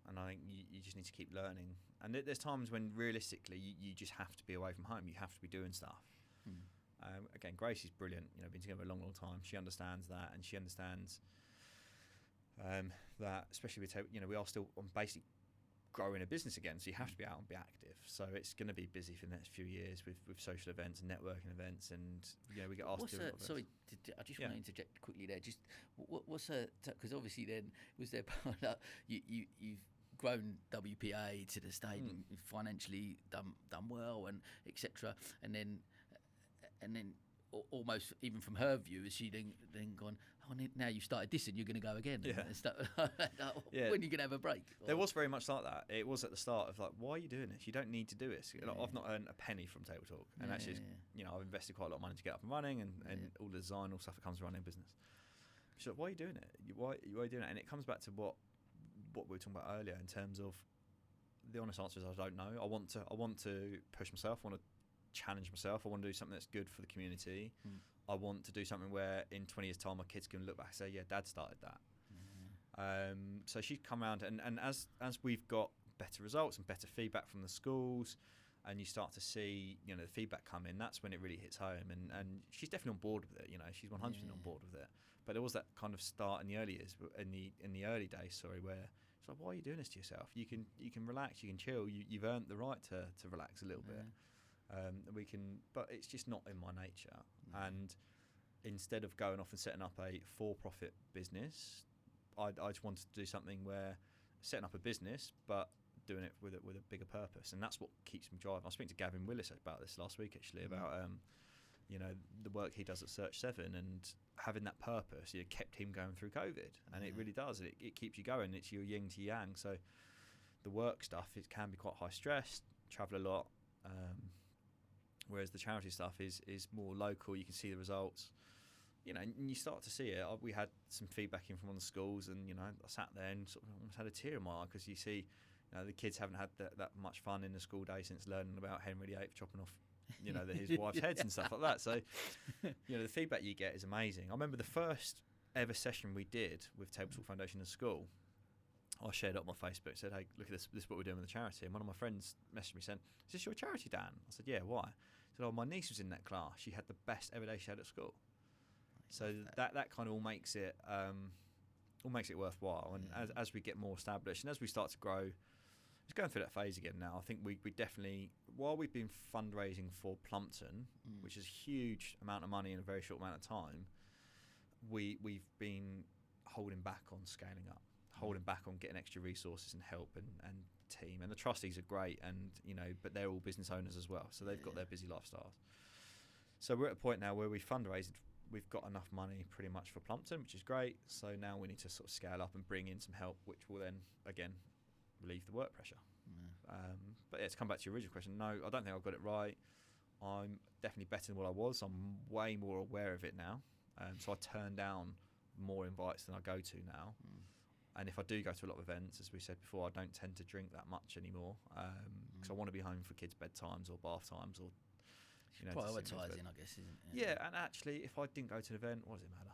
and I think you just need to keep learning. And there's times when realistically you just have to be away from home, you have to be doing stuff. Again, Grace is brilliant. Been together a long, long time. She understands that, and she understands that, especially with we are still basically growing a business again, so you have to be out and be active. So it's going to be busy for the next few years with social events and networking events, and we get asked to do a lot of
sorry, I just want to interject quickly there. Just what's because obviously then was there you've grown WPA to the state and financially done well and etc. And then almost even from her view, has she then gone, oh, now you started this and you're going to go again? And stuff. When are you going to have a break?
There was very much like that. It was at the start of like, why are you doing this? You don't need to do this. Like, I've not earned a penny from Table Talk, and actually, I've invested quite a lot of money to get up and running, and all the design, all stuff that comes with running a business. She's like, why are you doing it? Why are you doing it? And it comes back to what we were talking about earlier in terms of the honest answer is I don't know. I want to push myself. I want to challenge myself. I want to do something that's good for the community. I want to do something where in 20 years time my kids can look back and say, yeah, Dad started that. So she's come around, and as we've got better results and better feedback from the schools, and you start to see the feedback come in, that's when it really hits home, and she's definitely on board with it. She's 100% on board with it. But there was that kind of start in the early years, in the early days, where it's like, why are you doing this to yourself? You can relax, you can chill. You've earned the right to relax a little bit. But it's just not in my nature. And instead of going off and setting up a for-profit business, I just wanted to do something where setting up a business, but doing it with a bigger purpose, and that's what keeps me driving. I was speaking to Gavin Willis about this last week, actually, about the work he does at Search 7, and having that purpose kept him going through COVID, and it really does. It keeps you going. It's your yin to yang. So the work stuff, it can be quite high stress, travel a lot. Whereas the charity stuff is more local. You can see the results, and you start to see it. We had some feedback in from one of the schools, and I sat there and sort of almost had a tear in my eye, because you see, the kids haven't had that much fun in the school day since learning about Henry VIII chopping off, his wife's heads and stuff like that. So, the feedback you get is amazing. I remember the first ever session we did with Table Talk Foundation in school. I shared it on my Facebook, said, hey, look at this is what we're doing with the charity. And one of my friends messaged me saying, is this your charity, Dan? I said, yeah, why? He said, oh, my niece was in that class. She had the best ever day she had at school. So that kind of all makes it worthwhile. And as we get more established and as we start to grow, it's going through that phase again now. I think we definitely, while we've been fundraising for Plumpton, which is a huge amount of money in a very short amount of time, we've been holding back on scaling up. Holding back on getting extra resources and help and team, and the trustees are great, and but they're all business owners as well, so they've got their busy lifestyles. So we're at a point now where we fundraised, we've got enough money pretty much for Plumpton, which is great. So now we need to sort of scale up and bring in some help, which will then again relieve the work pressure. But to come back to your original question, no, I don't think I've got it right. I'm definitely better than what I was. I'm way more aware of it now, so I turn down more invites than I go to now. And if I do go to a lot of events, as we said before, I don't tend to drink that much anymore, because I want to be home for kids' bedtimes or bath times, or
prioritising, I guess, isn't it?
Yeah, and actually, if I didn't go to an event, what does it matter?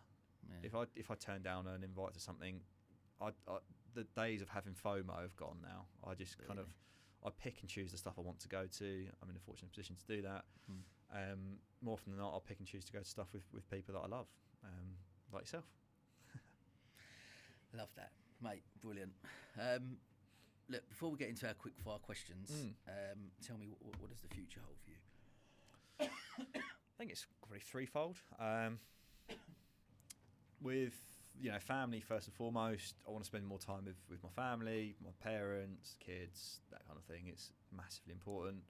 Yeah. If I turn down an invite to something, the days of having FOMO have gone now. I just I pick and choose the stuff I want to go to. I'm in a fortunate position to do that. More often than not, I'll pick and choose to go to stuff with people that I love, like yourself.
Love that, mate. Brilliant. Look, before we get into our quick fire questions, tell me what does the future hold for you?
I think it's probably threefold. With family first and foremost, I want to spend more time with my family, my parents, kids, that kind of thing. It's massively important.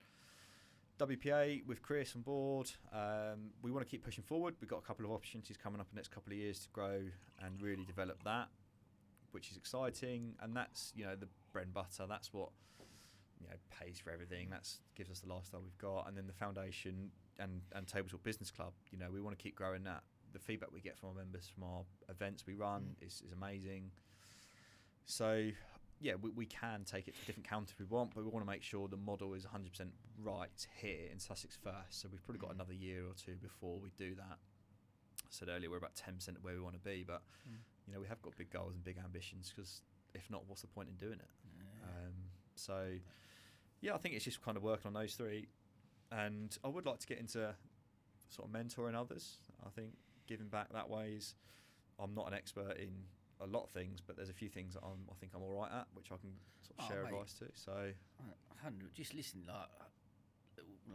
WPA with Chris on board, we want to keep pushing forward. We've got a couple of opportunities coming up in the next couple of years to grow and really develop that, which is exciting, and that's the bread and butter. That's what pays for everything. That gives us the lifestyle we've got, and then the foundation and Table Talk Business Club. We want to keep growing that. the feedback we get from our members from our events we run is amazing. So yeah, we can take it to a different county if we want, but we want to make sure the model is 100% right here in Sussex first. So we've probably got another year or two before we do that. I said earlier we're about 10% of where we want to be, but you know, we have got big goals and big ambitions, because if not, what's the point in doing it? So yeah, I think it's just kind of working on those three, and I would like to get into sort of mentoring others. I think giving back that way is, I'm not an expert in a lot of things, but there's a few things that I think I'm all right at, which I can sort of share advice to. So
100, just listen, like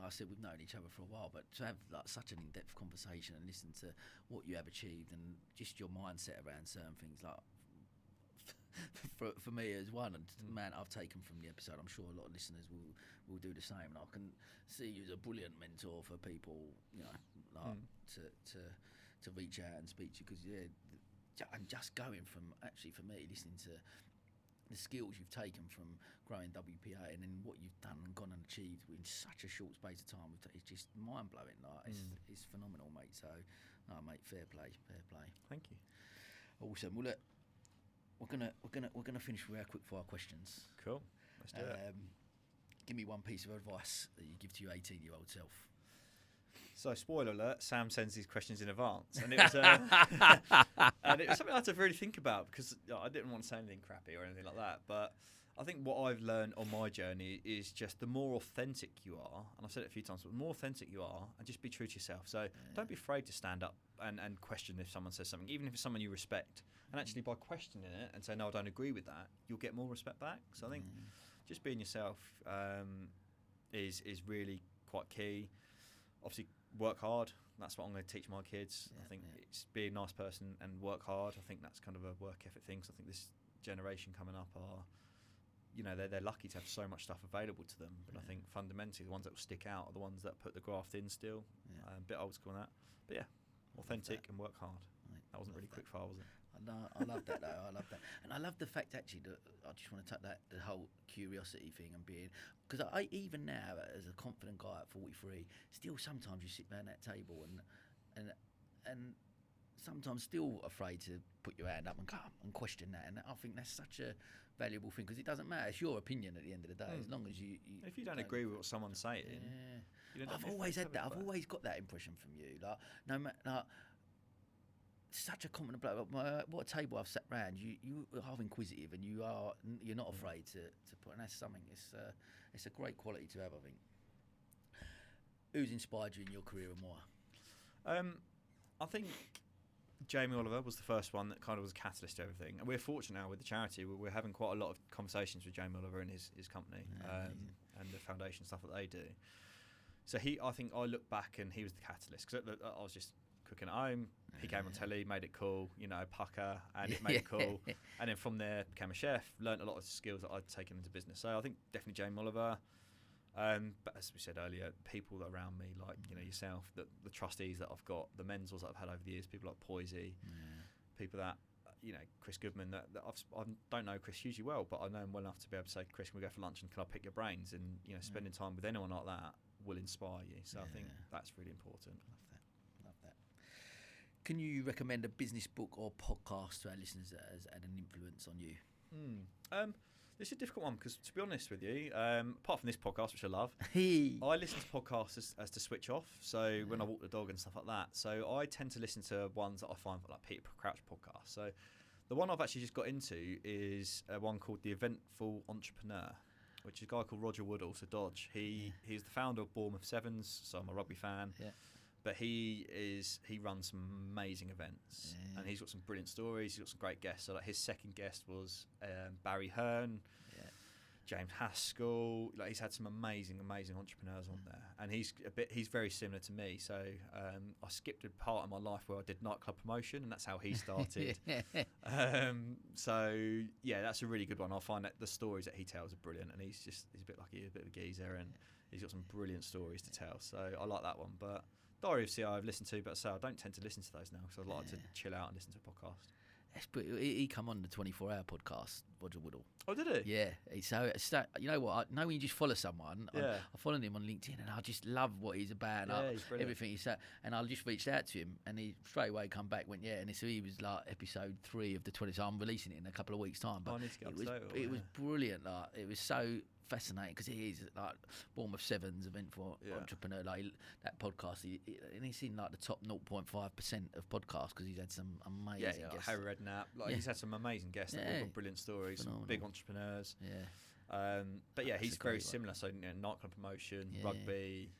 I said, we've known each other for a while, but to have like such an in-depth conversation and listen to what you have achieved and just your mindset around certain things, like for me as one, and man, I've taken from the episode, I'm sure a lot of listeners will do the same, and I can see you as a brilliant mentor for people, you know, like to reach out and speak to you, because and just going from, actually for me, listening to the skills you've taken from growing WPA and then what you've done and gone and achieved in such a short space of time, it's just mind-blowing. Like, it's phenomenal, mate. So, mate, fair play.
thank you.
Awesome. Well, look, we're gonna finish with our quick fire questions.
Cool, let's do it.
Give me one piece of advice that you give to your 18-year-old self.
So, spoiler alert, Sam sends these questions in advance, and it was and it was something I had to really think about, because I didn't want to say anything crappy or anything like that. But I think what I've learned on my journey is just the more authentic you are, and I've said it a few times, but the more authentic you are, and just be true to yourself. So don't be afraid to stand up and question if someone says something, even if it's someone you respect. And actually, by questioning it and saying, no, I don't agree with that, you'll get more respect back. So I think just being yourself is really quite key. Obviously, work hard. That's what I'm going to teach my kids. I think it's be a nice person and work hard. I think that's kind of a work ethic thing. So I think this generation coming up are, you know, they're lucky to have so much stuff available to them. But I think fundamentally the ones that will stick out are the ones that put the graft in still. A bit old school on that. But yeah, authentic and work hard. That wasn't really quick fire, was it?
I love that though. I love that, and I love the fact actually that I just want to touch that the whole curiosity thing and being, because I even now as a confident guy at 43, still sometimes you sit around that table and sometimes still afraid to put your hand up and come and question that, and I think that's such a valuable thing, because it doesn't matter, it's your opinion at the end of the day, as long as you
if you don't agree with what someone's saying. You know,
I've always had that. I've always got that impression from you. Like no matter. Like, such a confident bloke. What a table I've sat round. You are inquisitive, and you're not afraid to put. And that's something. It's a great quality to have, I think. Who's inspired you in your career and why?
I think Jamie Oliver was the first one that kind of was a catalyst to everything. And we're fortunate now with the charity. We're having quite a lot of conversations with Jamie Oliver and his company and the foundation stuff that they do. So I think I look back and he was the catalyst, because I was just cooking at home. He came on telly, made it cool, you know, pucker, and it made it cool. And then from there, became a chef, learnt a lot of skills that I'd taken into business. So I think definitely Jamie Oliver. But as we said earlier, people that are around me, like, you know, yourself, the trustees that I've got, the mentors that I've had over the years, people like Poisey, people that, you know, Chris Goodman, that I don't know Chris hugely well, but I know him well enough to be able to say, Chris, can we go for lunch and can I pick your brains? And, you know, spending time with anyone like that will inspire you. So I think that's really important.
Love that. Can you recommend a business book or podcast to our listeners that has had an influence on you?
This is a difficult one, because to be honest with you, apart from this podcast, which I love,
I
listen to podcasts as to switch off. So when I walk the dog and stuff like that. So I tend to listen to ones that I find like Peter Crouch podcast. So the one I've actually just got into is one called The Eventful Entrepreneur, which is a guy called Roger Woodall, so Dodge. He's the founder of Bournemouth Sevens, so I'm a rugby fan. Yeah. But he runs some amazing events, and he's got some brilliant stories. He's got some great guests. So like his second guest was Barry Hearn, James Haskell. Like, he's had some amazing entrepreneurs on there, and he's very similar to me. So I skipped a part of my life where I did nightclub promotion, and that's how he started. So yeah, that's a really good one. I find that the stories that he tells are brilliant, and he's a bit like a bit of a geezer, and he's got some brilliant stories to tell. So I like that one, but. Diary of CI I've listened to, but so I don't tend to listen to those now, because I like to chill out and listen to a podcast.
He come on the 24-hour podcast, Roger Woodall.
Oh, did he?
Yeah. So you know what? I know when you just follow someone.
Yeah.
I followed him on LinkedIn, and I just love what he's about. And
Yeah, he's brilliant.
everything he said. And I just reached out to him, and he straight away come back, went, yeah. And so he was like episode 3 of the 20. So I'm releasing it in a couple of weeks' time. But
I need to get up to date with
it was brilliant. Like, it was so fascinating because he is like Bournemouth Sevens event for entrepreneur. Like that podcast, and he's in like the top 0.5% of podcasts because he's had some amazing guests.
Harry Redknapp. Like he's had some amazing guests. That all got brilliant stories. Some big entrepreneurs.
Yeah.
But yeah,
That's
he's
a great
very
one.
similar. So nightclub promotion, rugby,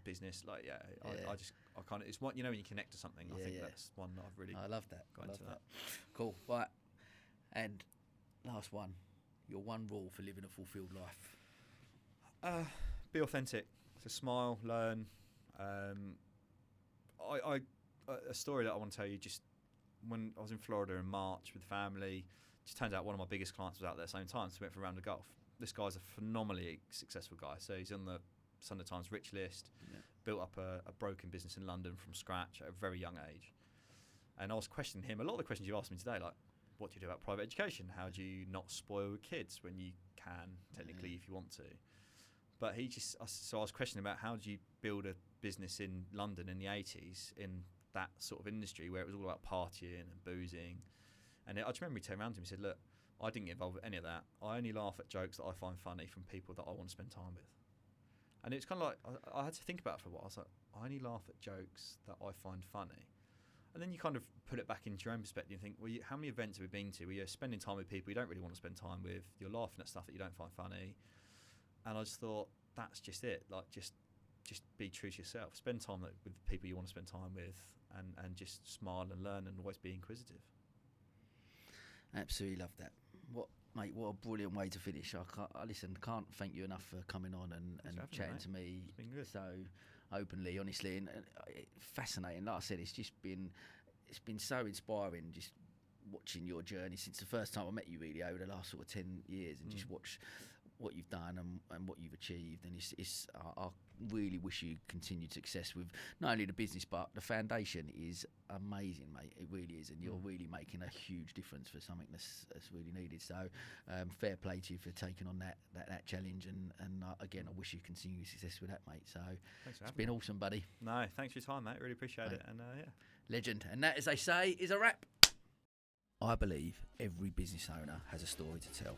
business. Like I kind of it's one when you connect to something. I think that's one that I've really.
I love that.
Got into that.
Cool. Right. And last one. Your one rule for living a fulfilled life.
Be authentic. So smile, learn. A story that I want to tell you. Just when I was in Florida in March with family, just turns out one of my biggest clients was out there at the same time. So we went for a round of golf. This guy's a phenomenally successful guy. So he's on the Sunday Times rich list. Yeah. Built up a broken business in London from scratch at a very young age. And I was questioning him. A lot of the questions you asked me today, like, what do you do about private education? How do you not spoil kids when you can, technically, if you want to? But so I was questioning about how do you build a business in London in the 80s in that sort of industry where it was all about partying and boozing. And I just remember he turned around to me and said, look, I didn't get involved with any of that. I only laugh at jokes that I find funny from people that I want to spend time with. And it's kind of like, I had to think about it for a while. I was like, I only laugh at jokes that I find funny. And then you kind of put it back into your own perspective and think, well, how many events have we been to where you're spending time with people you don't really want to spend time with, you're laughing at stuff that you don't find funny. And I just thought, that's just it. Like, just be true to yourself. Spend time with people you want to spend time with and just smile and learn and always be inquisitive.
Absolutely love that. What a brilliant way to finish. Can't thank you enough for coming on and chatting to me so openly, honestly, and fascinating. Like I said, it's been so inspiring just watching your journey since the first time I met you, really, over the last sort of 10 years, and just watch what you've done and what you've achieved. And I really wish you continued success with not only the business, but the foundation is amazing, mate. It really is, and you're really making a huge difference for something that's really needed. So fair play to you for taking on that challenge, and again, I wish you continued success with that, mate. So it's been awesome, buddy.
No, thanks for your time, mate. Really appreciate it. And
legend. And that, as they say, is a wrap. I believe every business owner has a story to tell.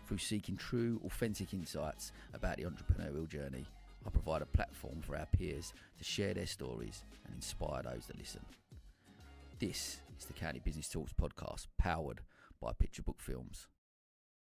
Through seeking true, authentic insights about the entrepreneurial journey, I provide a platform for our peers to share their stories and inspire those that listen. This is the County Business Talks podcast, powered by Picture Book Films.